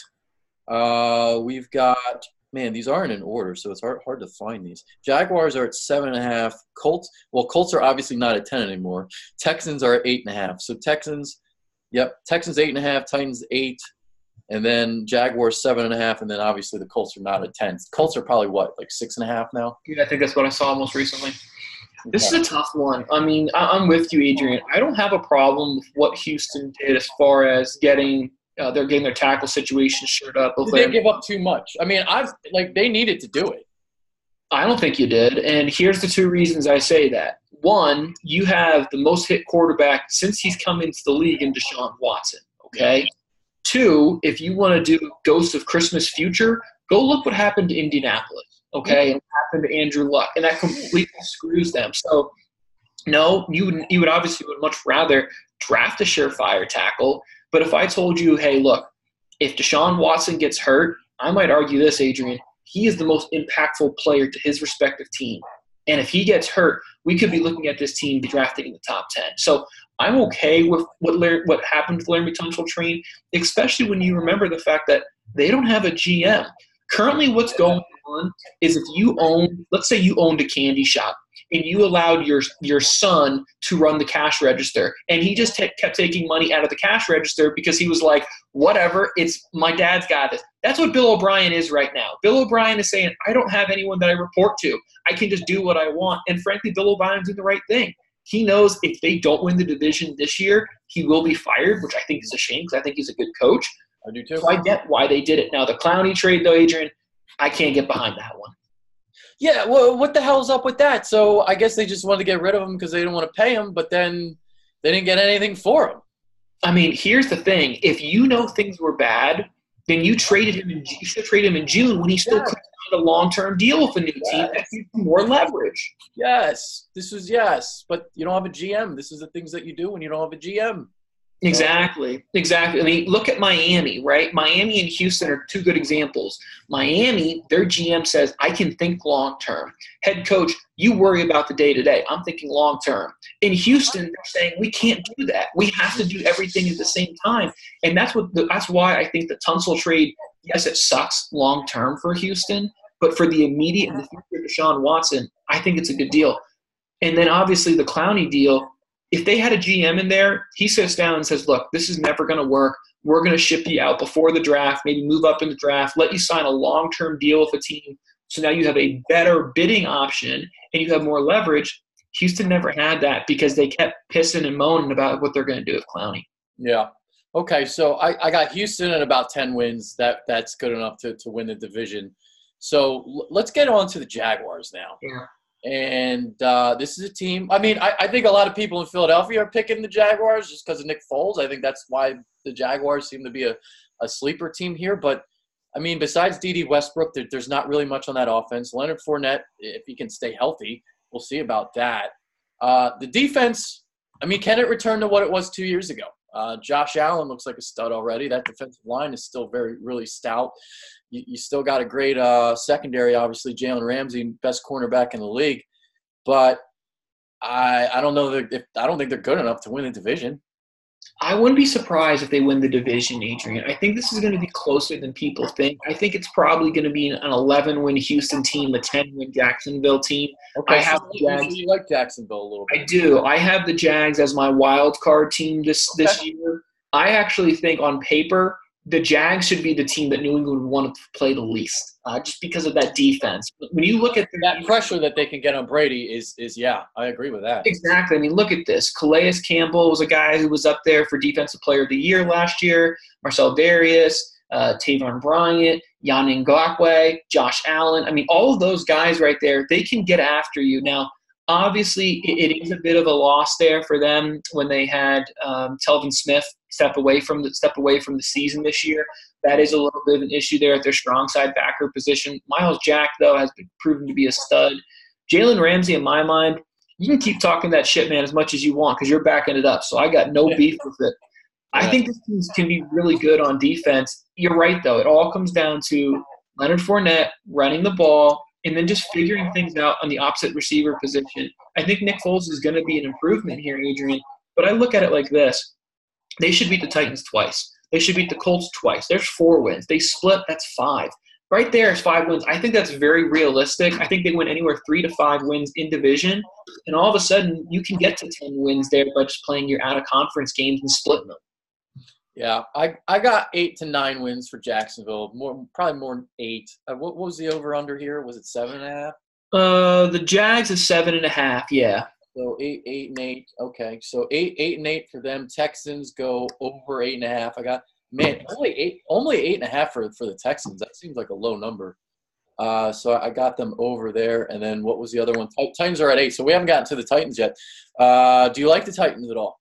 A: We've got – man, these aren't in order, so it's hard to find these. Jaguars are at 7.5. Colts are obviously not at 10 anymore. Texans are at 8.5. So Texans 8.5, Titans 8. And then Jaguars 7.5, and then obviously the Colts are not at 10. Colts are probably what, like 6.5 now?
B: Yeah, I think that's what I saw most recently. This is a tough one. I mean, I'm with you, Adrian. I don't have a problem with what Houston did as far as getting they're getting their tackle situation shored up.
A: Did they give up too much? I mean, they needed to do it.
B: I don't think you did, and here's the two reasons I say that. One, you have the most hit quarterback since he's come into the league in Deshaun Watson, okay? Yeah. Two, if you want to do Ghosts of Christmas Future, go look what happened to Indianapolis, okay, and what happened to Andrew Luck, and that completely screws them. So, no, you would obviously much rather draft a surefire tackle, but if I told you, hey, look, if Deshaun Watson gets hurt, I might argue this, Adrian, he is the most impactful player to his respective team. And if he gets hurt, we could be looking at this team be drafting in the top 10. So I'm okay with what happened with Laramie Tunsil Train, especially when you remember the fact that they don't have a GM. Currently what's going on is if you let's say you owned a candy shop and you allowed your son to run the cash register, and he just kept taking money out of the cash register because he was like, whatever, it's my dad's got this. That's what Bill O'Brien is right now. Bill O'Brien is saying, I don't have anyone that I report to. I can just do what I want. And frankly, Bill O'Brien's doing the right thing. He knows if they don't win the division this year, he will be fired, which I think is a shame because I think he's a good coach.
A: I do too.
B: So I get why they did it. Now, the Clowney trade, though, Adrian, I can't get behind that one.
A: Yeah, well, what the hell's up with that? So I guess they just wanted to get rid of him because they didn't want to pay him, but then they didn't get anything for him.
B: I mean, here's the thing. If you know things were bad, then you should have traded him in June when he still could find a long-term deal with a new team that gives you more leverage.
A: Yes, but you don't have a GM. This is the things that you do when you don't have a GM.
B: Exactly. I mean, look at Miami, right? Miami and Houston are two good examples. Miami, their GM says, I can think long-term. Head coach, you worry about the day-to-day. I'm thinking long-term. In Houston, they're saying, we can't do that. We have to do everything at the same time. And that's why I think the Tunsil trade, yes, it sucks long-term for Houston, but for the immediate and the future of Deshaun Watson, I think it's a good deal. And then obviously the Clowney deal, if they had a GM in there, he sits down and says, look, this is never going to work. We're going to ship you out before the draft, maybe move up in the draft, let you sign a long-term deal with a team. So now you have a better bidding option and you have more leverage. Houston never had that because they kept pissing and moaning about what they're going to do with Clowney.
A: Yeah. Okay, so I got Houston at about 10 wins. That's good enough to win the division. So let's get on to the Jaguars now.
B: Yeah.
A: And this is a team – I mean, I think a lot of people in Philadelphia are picking the Jaguars just because of Nick Foles. I think that's why the Jaguars seem to be a sleeper team here. But, I mean, besides D.D. Westbrook, there's not really much on that offense. Leonard Fournette, if he can stay healthy, we'll see about that. The defense, I mean, can it return to what it was 2 years ago? Josh Allen looks like a stud already. That defensive line is still really stout. You still got a great secondary, obviously, Jalen Ramsey, best cornerback in the league. But I don't know I don't think they're good enough to win the division.
B: I wouldn't be surprised if they win the division, Adrian. I think this is going to be closer than people think. I think it's probably going to be an 11-win Houston team, a 10-win Jacksonville team.
A: Okay, you like Jacksonville a little bit.
B: I do. I have the Jags as my wild card team this year. I actually think on paper the Jags should be the team that New England would want to play the least, just because of that defense. But when you look at
A: that pressure that they can get on Brady is I agree with that.
B: Exactly. I mean, look at this. Calais Campbell was a guy who was up there for Defensive Player of the Year last year. Marcel Darius, Taven Bryant, Yannick Ngakoue, Josh Allen. I mean, all of those guys right there, they can get after you. Now, obviously, it is a bit of a loss there for them when they had Telvin Smith step away from the season this year. That is a little bit of an issue there at their strong side backer position. Myles Jack, though, has been proven to be a stud. Jalen Ramsey, in my mind, you can keep talking that shit, man, as much as you want because you're backing it up. So I got no beef with it. I think this team can be really good on defense. You're right, though. It all comes down to Leonard Fournette running the ball and then just figuring things out on the opposite receiver position. I think Nick Foles is going to be an improvement here, Adrian. But I look at it like this. They should beat the Titans twice. They should beat the Colts twice. There's 4 wins. They split, that's 5. Right there is 5 wins. I think that's very realistic. I think they win anywhere 3 to 5 wins in division. And all of a sudden, you can get to 10 wins there by just playing your out-of-conference games and splitting them.
A: Yeah, I got 8 to 9 wins for Jacksonville. Probably more than 8. What was the over under here? Was it 7.5?
B: The Jags is 7.5. Yeah.
A: So 8, 8 and 8. Okay, so 8, 8 and 8 for them. Texans go over 8.5. I got only 8.5 for the Texans. That seems like a low number. So I got them over there. And then what was the other one? Titans are at 8. So we haven't gotten to the Titans yet. Do you like the Titans at all?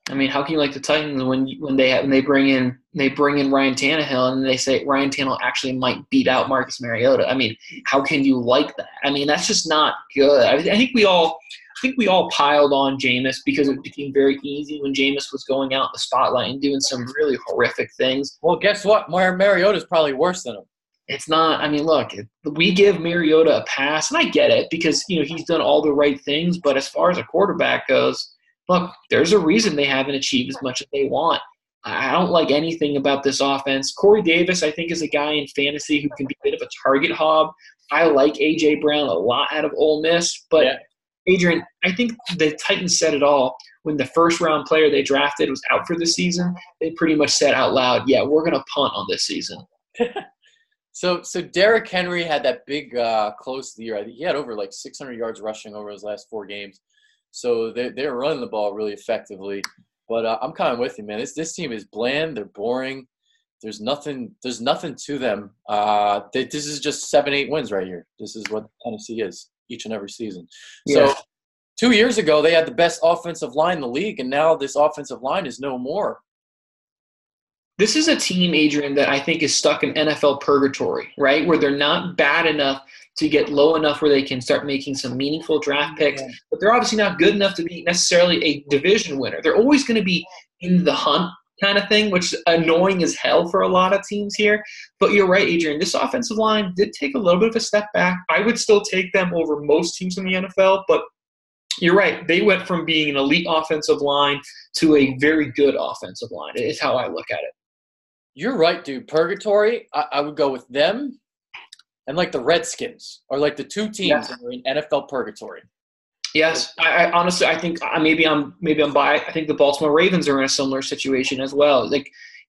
B: I mean, how can you like the Titans when they bring in Ryan Tannehill and they say Ryan Tannehill actually might beat out Marcus Mariota? I mean, how can you like that? I mean, that's just not good. I think we all piled on Jameis because it became very easy when Jameis was going out in the spotlight and doing some really horrific things.
A: Well, guess what? Mariota's probably worse than him.
B: It's not. I mean, look, we give Mariota a pass, and I get it because he's done all the right things. But as far as a quarterback goes, look, there's a reason they haven't achieved as much as they want. I don't like anything about this offense. Corey Davis, I think, is a guy in fantasy who can be a bit of a target hog. I like A.J. Brown a lot out of Ole Miss. But, yeah. Adrian, I think the Titans said it all. When the first-round player they drafted was out for the season, they pretty much said out loud, yeah, we're going to punt on this season.
A: So Derrick Henry had that big close to the year. I think he had over 600 yards rushing over his last 4 games. So they're running the ball really effectively. But I'm kind of with you, man. This team is bland. They're boring. There's nothing to them. This is just 7-8 wins right here. This is what Tennessee is each and every season.
B: Yeah.
A: So 2 years ago, they had the best offensive line in the league, and now this offensive line is no more.
B: This is a team, Adrian, that I think is stuck in NFL purgatory, right, where they're not bad enough to get low enough where they can start making some meaningful draft picks, but they're obviously not good enough to be necessarily a division winner. They're always going to be in the hunt kind of thing, which is annoying as hell for a lot of teams here. But you're right, Adrian. This offensive line did take a little bit of a step back. I would still take them over most teams in the NFL, but you're right. They went from being an elite offensive line to a very good offensive line. It's how I look at it.
A: You're right, dude. Purgatory, I would go with them and the Redskins are the 2 teams that are in NFL purgatory.
B: Yes, I honestly, I think maybe I'm biased. I think the Baltimore Ravens are in a similar situation as well.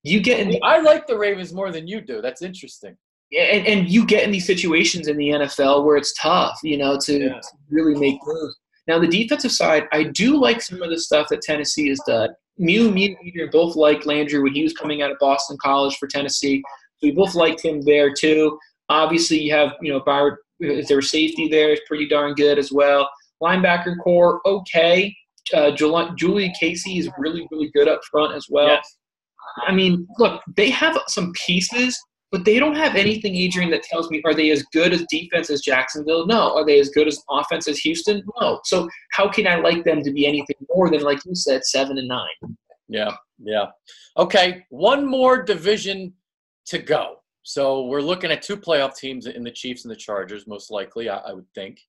B: You get in.
A: I like the Ravens more than you do. That's interesting.
B: And you get in these situations in the NFL where it's tough, to really make moves. Now, the defensive side, I do like some of the stuff that Tennessee has done. Me and Adrian both liked Landry when he was coming out of Boston College for Tennessee. We both liked him there too. Obviously, you have Byron, their safety there is pretty darn good as well. Linebacker core, okay. Julie Casey is really, really good up front as well.
A: Yes.
B: I mean, look, they have some pieces, but they don't have anything, Adrian, that tells me, are they as good as defense as Jacksonville? No. Are they as good as offense as Houston? No. So how can I like them to be anything more than, like you said, 7-9?
A: Yeah. Okay, one more division to go. So we're looking at 2 playoff teams in the Chiefs and the Chargers, most likely, I would think.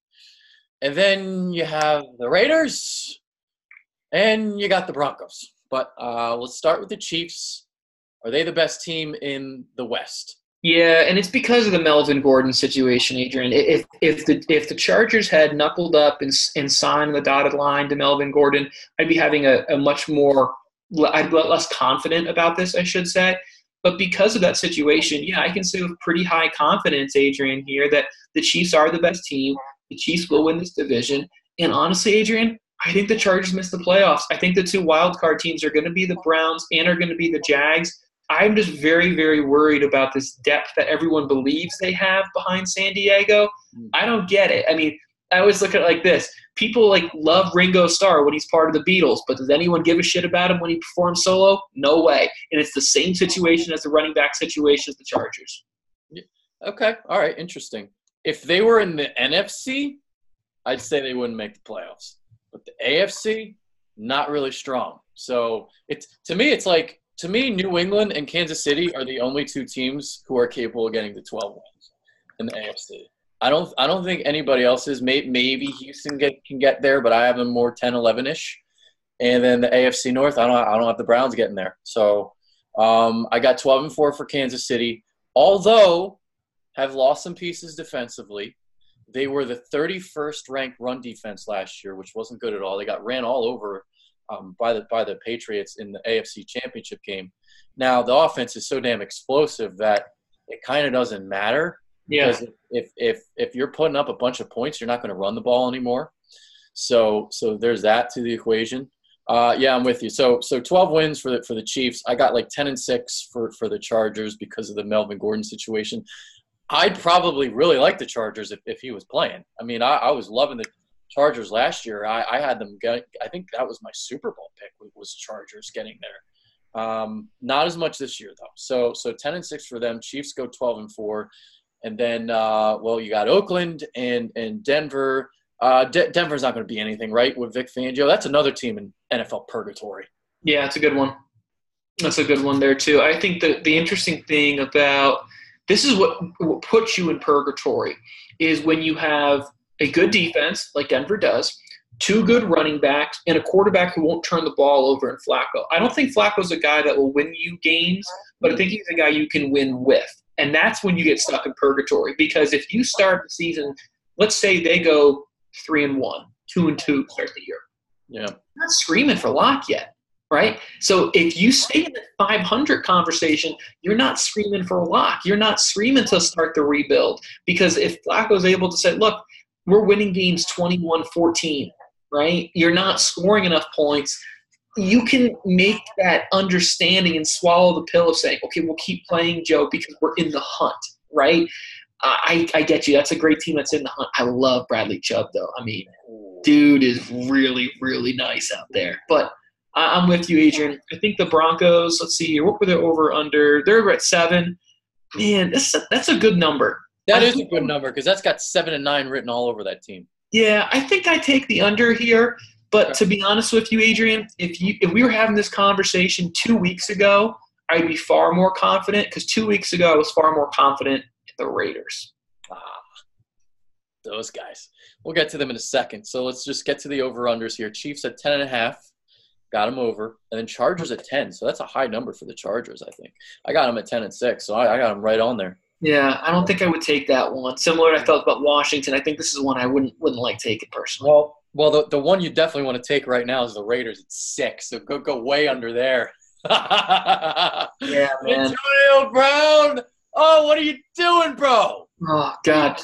A: And then you have the Raiders, and you got the Broncos. But let's start with the Chiefs. Are they the best team in the West?
B: Yeah, and it's because of the Melvin Gordon situation, Adrian. If the Chargers had knuckled up and signed the dotted line to Melvin Gordon, I'd be having a much more I'd be less confident about this, I should say. But because of that situation, I can say with pretty high confidence, Adrian, here that the Chiefs are the best team. The Chiefs will win this division. And honestly, Adrian, I think the Chargers missed the playoffs. I think the 2 wildcard teams are going to be the Browns and are going to be the Jags. I'm just very, very worried about this depth that everyone believes they have behind San Diego. I don't get it. I mean, I always look at it like this. People love Ringo Starr when he's part of the Beatles, but does anyone give a shit about him when he performs solo? No way. And it's the same situation as the running back situation as the Chargers.
A: Okay. All right. Interesting. If they were in the NFC, I'd say they wouldn't make the playoffs. But the AFC, not really strong. So to me, New England and Kansas City are the only 2 teams who are capable of getting to 12 wins in the AFC. I don't think anybody else is. Maybe Houston can get there, but I have them more 10-11-ish. And then the AFC North, I don't have the Browns getting there. So I got 12-4 for Kansas City. Although have lost some pieces defensively. They were the 31st ranked run defense last year, which wasn't good at all. They got ran all over by the Patriots in the AFC Championship game. Now the offense is so damn explosive that it kind of doesn't matter.
B: Yeah.
A: Because if you're putting up a bunch of points, you're not going to run the ball anymore. So there's that to the equation. Yeah, I'm with you. So 12 wins for the Chiefs. I got like 10-6 for the Chargers because of the Melvin Gordon situation. I'd probably really like the Chargers if he was playing. I mean, I was loving the Chargers last year. I had them get. I think that was my Super Bowl pick was Chargers getting there. Not as much this year though. So 10-6 for them. Chiefs go 12-4, and then you got Oakland and Denver. Denver's not going to be anything, right, with Vic Fangio. That's another team in NFL purgatory.
B: Yeah, it's a good one. That's a good one there too. I think the interesting thing about this is what puts you in purgatory is when you have a good defense like Denver does, two good running backs, and a quarterback who won't turn the ball over in Flacco. I don't think Flacco's a guy that will win you games, but I think he's a guy you can win with. And that's when you get stuck in purgatory because if you start the season, let's say they go 3-1, 2-2 start the year.
A: Yeah.
B: You're not screaming for lock yet, right? So if you stay in the 500 conversation, you're not screaming for a lock. You're not screaming to start the rebuild because if Flacco's able to say, look, we're winning games 21-14, right? You're not scoring enough points. You can make that understanding and swallow the pill of saying, okay, we'll keep playing, Joe, because we're in the hunt, right? I get you. That's a great team that's in the hunt. I love Bradley Chubb, though. I mean, dude is really, really nice out there. But I'm with you, Adrian. I think the Broncos, let's see here. What were they over under? They're at 7. Man, that's a good number.
A: That is a good number because that's got 7 and 9 written all over that team.
B: Yeah, I think I take the under here. But to be honest with you, Adrian, if we were having this conversation 2 weeks ago, I'd be far more confident because 2 weeks ago I was far more confident in the Raiders.
A: Those guys. We'll get to them in a second. So let's just get to the over-unders here. Chiefs at 10.5. Got them over. And then Chargers at 10. So that's a high number for the Chargers, I think. I got them at 10-6. So I got them right on there.
B: Yeah, I don't think I would take that one. Similar to I felt about Washington. I think this is one I wouldn't like taking personally.
A: Well, the one you definitely want to take right now is the Raiders at 6. So go way under there.
B: Yeah, man.
A: Antonio Brown. Oh, what are you doing, bro?
B: Oh God!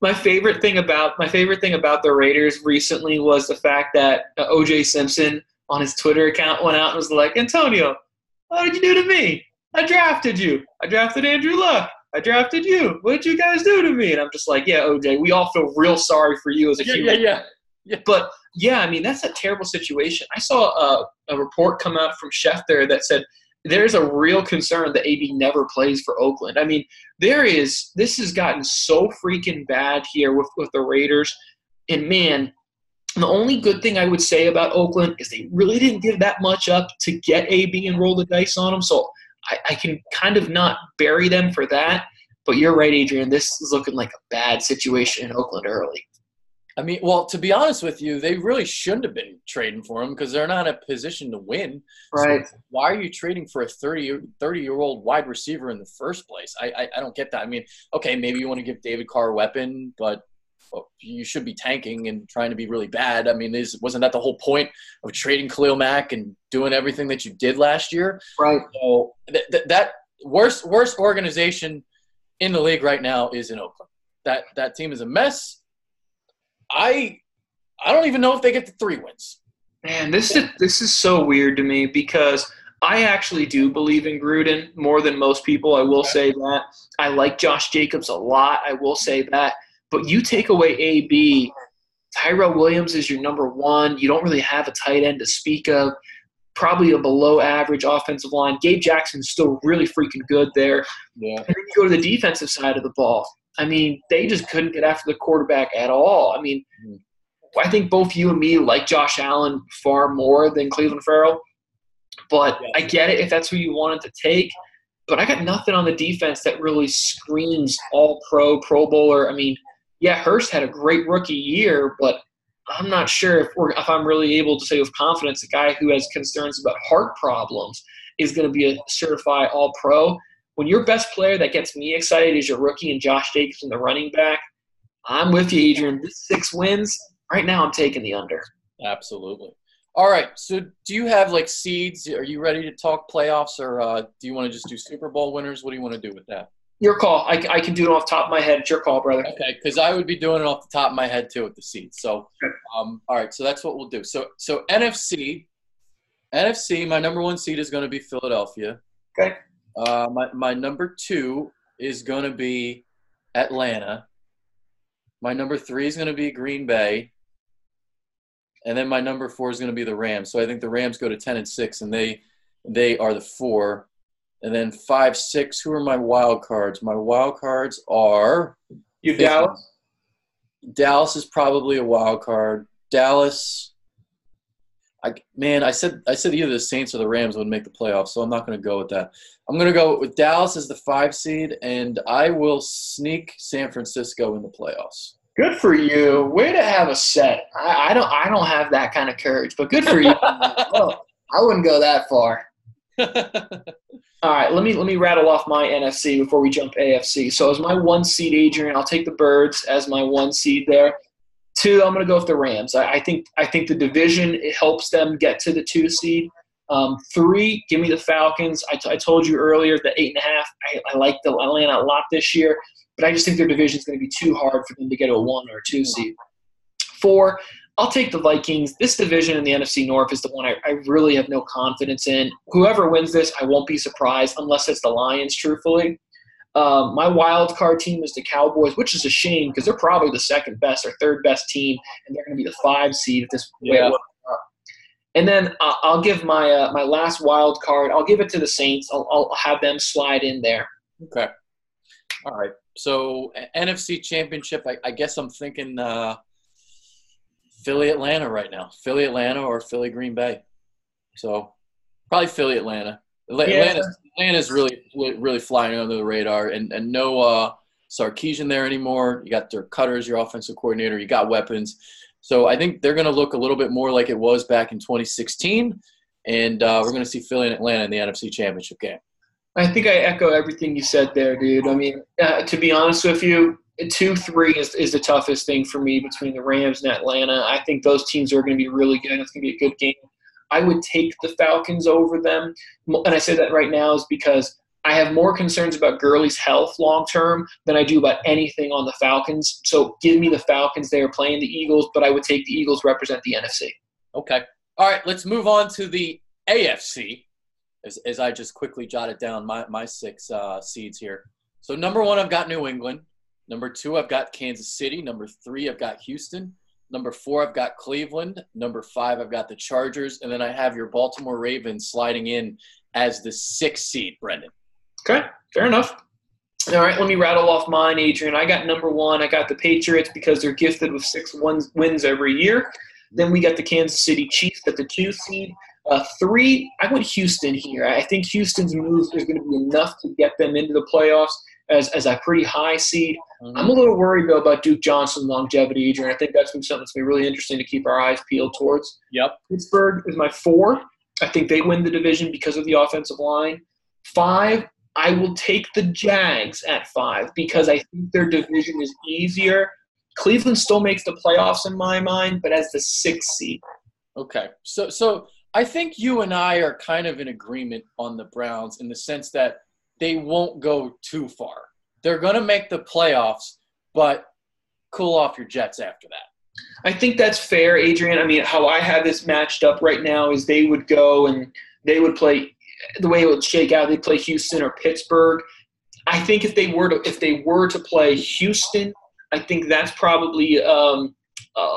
B: My favorite thing about the Raiders recently was the fact that O.J. Simpson on his Twitter account went out and was like, Antonio, what did you do to me? I drafted you. I drafted Andrew Luck. I drafted you. What did you guys do to me? And I'm just like, yeah, OJ, we all feel real sorry for you as a human.
A: Yeah.
B: But, yeah, I mean, that's a terrible situation. I saw a report come out from Schefter that said there's a real concern that AB never plays for Oakland. I mean, this has gotten so freaking bad here with the Raiders. And, man, the only good thing I would say about Oakland is they really didn't give that much up to get AB and roll the dice on them. So I can kind of not bury them for that. But you're right, Adrian. This is looking like a bad situation in Oakland early.
A: I mean, well, to be honest with you, they really shouldn't have been trading for him because they're not in a position to win.
B: Right.
A: So why are you trading for a 30-year-old wide receiver in the first place? I don't get that. I mean, okay, maybe you want to give David Carr a weapon, but you should be tanking and trying to be really bad. I mean, wasn't that the whole point of trading Khalil Mack and doing everything that you did last year?
B: Right.
A: So that worst organization in the league right now is in Oakland. That team is a mess. I don't even know if they get the 3 wins.
B: Man, this is so weird to me because I actually do believe in Gruden more than most people. I will say that. I like Josh Jacobs a lot. I will say that. But you take away AB, Tyrell Williams is your number 1. You don't really have a tight end to speak of. Probably a below-average offensive line. Gabe Jackson's still really freaking good there.
A: Yeah.
B: And then you go to the defensive side of the ball. I mean, they just couldn't get after the quarterback at all. I mean, I think both you and me like Josh Allen far more than Cleveland Farrell. But I get it if that's who you wanted to take. But I got nothing on the defense that really screams all-pro, Pro Bowler. I mean, yeah, Hurst had a great rookie year, but I'm not sure if I'm really able to say with confidence a guy who has concerns about heart problems is going to be a certified all-pro. When your best player that gets me excited is your rookie and Josh Jacobs and the running back, I'm with you, Adrian. This 6 wins, right now I'm taking the under.
A: Absolutely. All right. So do you have like seeds? Are you ready to talk playoffs, or do you want to just do Super Bowl winners? What do you want to do with that?
B: Your call. I can do it off the top of my head. It's your call, brother.
A: Okay, because I would be doing it off the top of my head too with the seeds. So, all right. So that's what we'll do. So NFC, my number one seed is going to be Philadelphia.
B: Okay.
A: My number two is going to be Atlanta. My number three is going to be Green Bay. And then my number four is going to be the Rams. So I think the Rams go to 10-6, and they are the 4. And then 5, 6. Who are my wild cards? My wild cards are
B: Dallas.
A: Dallas is probably a wild card. Dallas. I said either the Saints or the Rams would make the playoffs, so I'm not going to go with that. I'm going to go with Dallas as the 5 seed, and I will sneak San Francisco in the playoffs.
B: Good for you. Way to have a set. I don't have that kind of courage, but good for you. Oh, I wouldn't go that far. All right, let me rattle off my NFC before we jump AFC. So as my 1 seed, Adrian, I'll take the Birds as my 1 seed there. 2, I'm going to go with the Rams. I think the division, it helps them get to the 2 seed. 3, give me the Falcons. I told you earlier that 8.5. I like the Atlanta a lot this year, but I just think their division is going to be too hard for them to get to a 1 or a 2 seed. 4, I'll take the Vikings. This division in the NFC North is the one I really have no confidence in. Whoever wins this, I won't be surprised unless it's the Lions, truthfully. My wild card team is the Cowboys, which is a shame because they're probably the second best or third best team, and they're going to be the 5 seed if this way it works out. And then I'll give my my last wild card. I'll give it to the Saints. I'll have them slide in there.
A: Okay. All right. So NFC Championship, I guess I'm thinking Philly Atlanta right now. Philly Atlanta or Philly Green Bay. So probably Philly Atlanta. Atlanta's really flying under the radar, and no Sarkisian there anymore. You got Dirk Cutters, your offensive coordinator. You got weapons. So I think they're going to look a little bit more like it was back in 2016, and we're going to see Philly and Atlanta in the NFC Championship game.
B: I think I echo everything you said there, dude. I mean, to be honest with you, 2-3 is the toughest thing for me between the Rams and Atlanta. I think those teams are going to be really good. It's going to be a good game. I would take the Falcons over them. And I say that right now is because I have more concerns about Gurley's health long-term than I do about anything on the Falcons. So give me the Falcons. They are playing the Eagles, but I would take the Eagles represent the NFC.
A: Okay. All right, let's move on to the AFC. As I just quickly jotted down my 6 seeds here. So number 1, I've got New England. Number 2, I've got Kansas City. Number 3, I've got Houston. Number 4, I've got Cleveland. Number 5, I've got the Chargers. And then I have your Baltimore Ravens sliding in as the 6th seed, Brendan.
B: Okay, fair enough. All right, let me rattle off mine, Adrian. I got number 1. I got the Patriots because they're gifted with 6 wins every year. Then we got the Kansas City Chiefs at the 2 seed. 3, I went Houston here. I think Houston's move is going to be enough to get them into the playoffs as a pretty high seed. Mm-hmm. I'm a little worried, though, about Duke Johnson's longevity, Adrian. I think that's going to be something that's going to be really interesting to keep our eyes peeled towards.
A: Yep.
B: Pittsburgh is my 4. I think they win the division because of the offensive line. 5, I will take the Jags at 5 because I think their division is easier. Cleveland still makes the playoffs in my mind, but as the 6th seed.
A: Okay. So I think you and I are kind of in agreement on the Browns in the sense that they won't go too far. They're going to make the playoffs, but cool off your jets after that.
B: I think that's fair, Adrian. I mean, how I have this matched up right now is they would go and they would play the way it would shake out. They'd play Houston or Pittsburgh. I think if they were to play Houston, I think that's probably a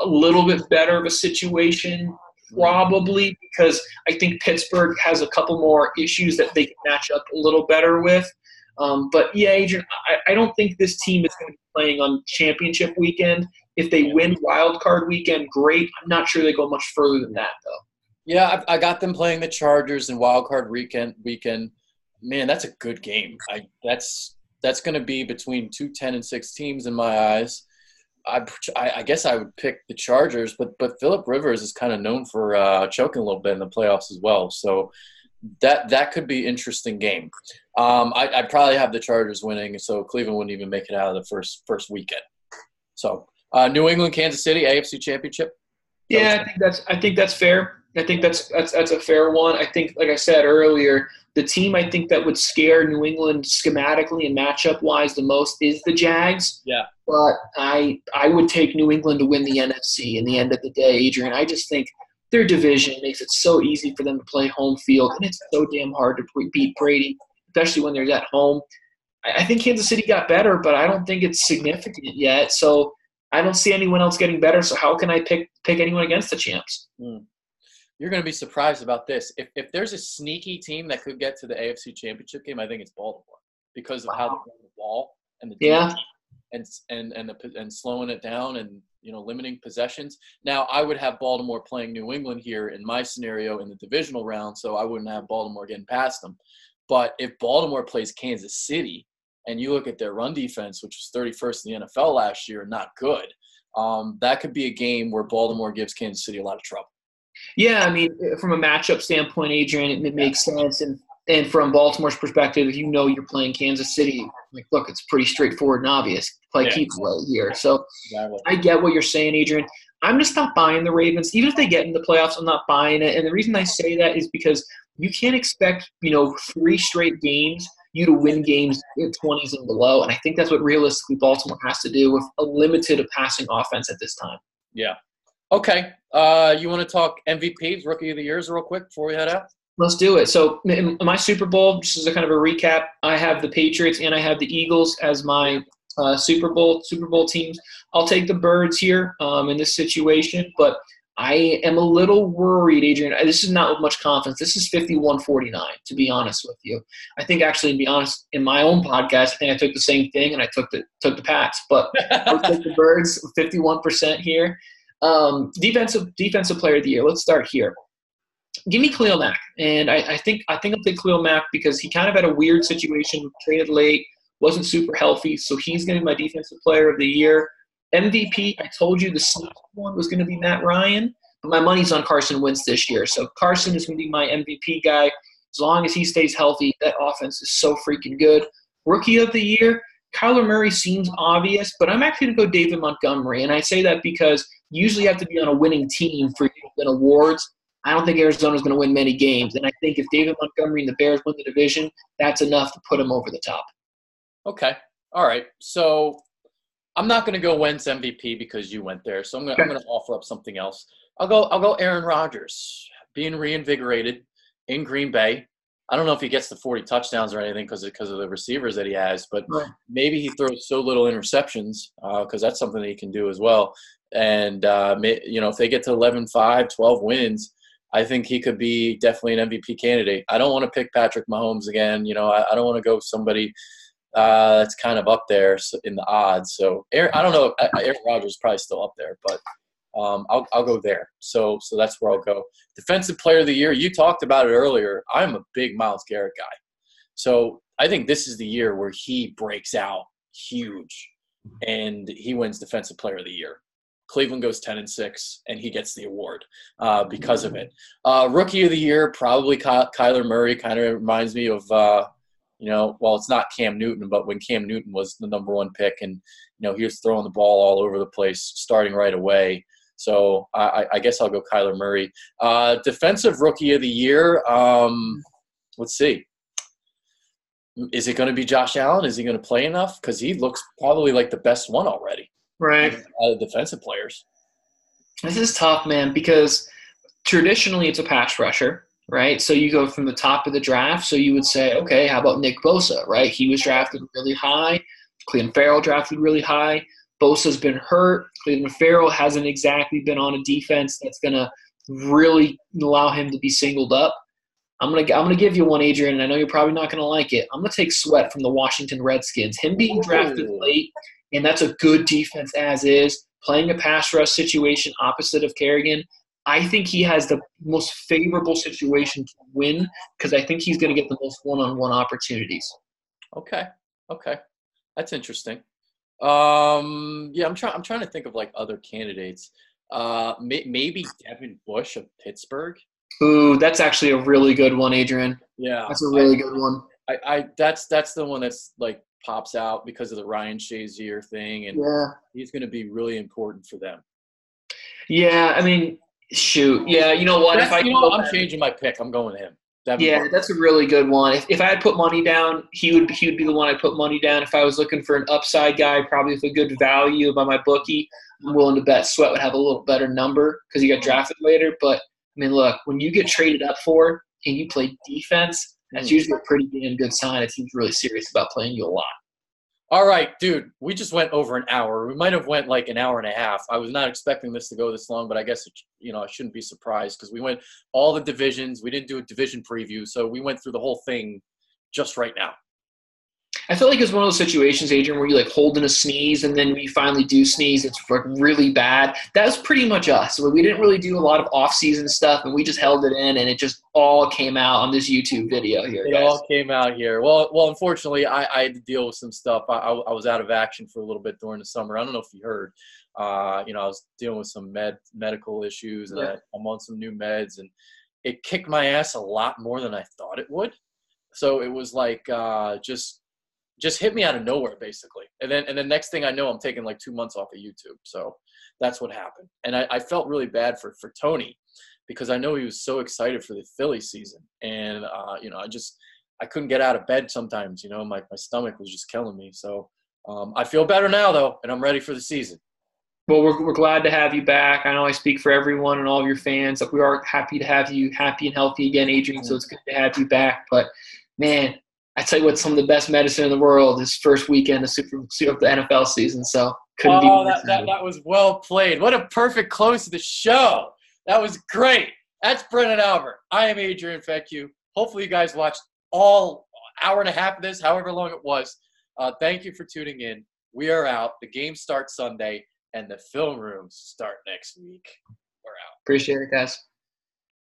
B: little bit better of a situation. Probably because I think Pittsburgh has a couple more issues that they can match up a little better with. But, yeah, Adrian, I don't think this team is going to be playing on championship weekend. If they win wild card weekend, great. I'm not sure they go much further than that, though.
A: Yeah, I got them playing the Chargers in wild card weekend. Man, that's a good game. That's going to be between 2 10-6 teams in my eyes. I guess I would pick the Chargers, but Phillip Rivers is kind of known for choking a little bit in the playoffs as well. So that could be an interesting game. I'd probably have the Chargers winning, so Cleveland wouldn't even make it out of the first weekend. So New England, Kansas City, AFC Championship.
B: Yeah, I think that's fair. I think that's a fair one. I think, like I said earlier, the team I think that would scare New England schematically and matchup-wise the most is the Jags.
A: Yeah.
B: But I would take New England to win the NFC in the end of the day, Adrian. I just think their division makes it so easy for them to play home field, and it's so damn hard to beat Brady, especially when they're at home. I think Kansas City got better, but I don't think it's significant yet. So I don't see anyone else getting better. So how can I pick anyone against the champs?
A: You're going to be surprised about this. If there's a sneaky team that could get to the AFC Championship game, I think it's Baltimore because of how they run the ball and the defense and slowing it down and limiting possessions. Now I would have Baltimore playing New England here in my scenario in the divisional round, so I wouldn't have Baltimore getting past them. But if Baltimore plays Kansas City, and you look at their run defense, which was 31st in the NFL last year, not good, that could be a game where Baltimore gives Kansas City a lot of trouble.
B: Yeah, I mean, from a matchup standpoint, Adrian, it makes sense. And from Baltimore's perspective, you're playing Kansas City, like, look, it's pretty straightforward and obvious. Play keep away here. So exactly. I get what you're saying, Adrian. I'm just not buying the Ravens. Even if they get in the playoffs, I'm not buying it. And the reason I say that is because you can't expect, 3 straight games you to win games in 20s and below. And I think that's what realistically Baltimore has to do with a limited passing offense at this time.
A: Yeah. Okay. You want to talk MVPs, Rookie of the Years, real quick before we head out?
B: Let's do it. So in my Super Bowl, just as a kind of a recap, I have the Patriots and I have the Eagles as my Super Bowl teams. I'll take the Birds here in this situation, but I am a little worried, Adrian. This is not with much confidence. This is 51-49, to be honest with you. I think, actually, to be honest, in my own podcast, I think I took the same thing and I took the Pats. But I'll take the Birds, 51% here. Defensive player of the year. Let's start here. Give me Khalil Mack, and I think I'll take Khalil Mack because he kind of had a weird situation, traded late, wasn't super healthy, so he's going to be my defensive player of the year. MVP, I told you the sneaky one was going to be Matt Ryan, but my money's on Carson Wentz this year. So Carson is going to be my MVP guy. As long as he stays healthy, that offense is so freaking good. Rookie of the year, Kyler Murray seems obvious, but I'm actually going to go David Montgomery, and I say that because you usually have to be on a winning team for you to win awards. I don't think Arizona's going to win many games, and I think if David Montgomery and the Bears win the division, that's enough to put him over the top.
A: Okay. All right. So I'm not going to go Wentz MVP because you went there, so I'm going to offer up something else. I'll go Aaron Rodgers, being reinvigorated in Green Bay. I don't know if he gets the 40 touchdowns or anything because of the receivers that he has, but maybe he throws so little interceptions because that's something that he can do as well. And, if they get to 11-5, 12 wins, I think he could be definitely an MVP candidate. I don't want to pick Patrick Mahomes again. I don't want to go somebody that's kind of up there in the odds. So I don't know. Aaron Rodgers is probably still up there, but I'll go there. So that's where I'll go. Defensive Player of the Year. You talked about it earlier. I'm a big Myles Garrett guy. So I think this is the year where he breaks out huge and he wins Defensive Player of the Year. Cleveland goes 10-6, and he gets the award because of it. Rookie of the Year, probably Kyler Murray. Kind of reminds me of, it's not Cam Newton, but when Cam Newton was the number 1 pick, and he was throwing the ball all over the place, starting right away. So I guess I'll go Kyler Murray. Defensive Rookie of the Year. Let's see. Is it going to be Josh Allen? Is he going to play enough? Because he looks probably like the best one already.
B: Right.
A: Defensive players.
B: This is tough, man, because traditionally it's a pass rusher, right? So you go from the top of the draft. So you would say, okay, how about Nick Bosa, right? He was drafted really high. Cleveland Farrell drafted really high. Bosa's been hurt. Cleveland Farrell hasn't exactly been on a defense that's going to really allow him to be singled up. I'm gonna give you one, Adrian, and I know you're probably not going to like it. I'm going to take Sweat from the Washington Redskins. Him being drafted late, and that's a good defense as is, playing a pass rush situation opposite of Kerrigan. I think he has the most favorable situation to win because I think he's going to get the most one-on-one opportunities.
A: Okay. That's interesting. I'm trying to think of like other candidates. Maybe Devin Bush of Pittsburgh.
B: Ooh, that's actually a really good one, Adrian.
A: Yeah.
B: That's a really good one.
A: That's the one that's like pops out because of the Ryan Shazier thing, and he's going to be really important for them.
B: Yeah, I mean, Shoot. Yeah, you know what?
A: I'm changing my pick. I'm going with him.
B: That's a really good one. If I had put money down, he would be the one I'd put money down. If I was looking for an upside guy, probably with a good value by my bookie, I'm willing to bet Sweat would have a little better number because he got drafted later. But, I mean, look, when you get traded up for and you play defense, that's usually a pretty damn good sign. A team's really serious about playing you a lot.
A: All right, dude, we just went over an hour. We might have went like an hour and a half. I was not expecting this to go this long, but I guess, I shouldn't be surprised because we went all the divisions. We didn't do a division preview, so we went through the whole thing just right now.
B: I feel like it's one of those situations, Adrian, where you like holding a sneeze and then when you finally do sneeze, it's like really bad. That was pretty much us. We didn't really do a lot of off-season stuff, and we just held it in, and it just all came out on this YouTube video here, guys.
A: It all came out here. Well, unfortunately, I had to deal with some stuff. I was out of action for a little bit during the summer. I don't know if you heard. I was dealing with some medical issues, and I'm on some new meds, and it kicked my ass a lot more than I thought it would. So it was like just hit me out of nowhere, basically. And then next thing I know, I'm taking like 2 months off of YouTube. So that's what happened. And I felt really bad for Tony because I know he was so excited for the Philly season. And, I couldn't get out of bed sometimes, my stomach was just killing me. So I feel better now, though, and I'm ready for the season.
B: Well, we're glad to have you back. I know I speak for everyone and all of your fans. We are happy to have you happy and healthy again, Adrian. So it's good to have you back. But, man, I tell you what, some of the best medicine in the world is first weekend of the NFL season. So couldn't be.
A: That was well played. What a perfect close to the show. That was great. That's Brennan Albert. I am Adrian Fecchio. Hopefully you guys watched all hour and a half of this, however long it was. Thank you for tuning in. We are out. The game starts Sunday, and the film rooms start next week. We're out.
B: Appreciate it, guys.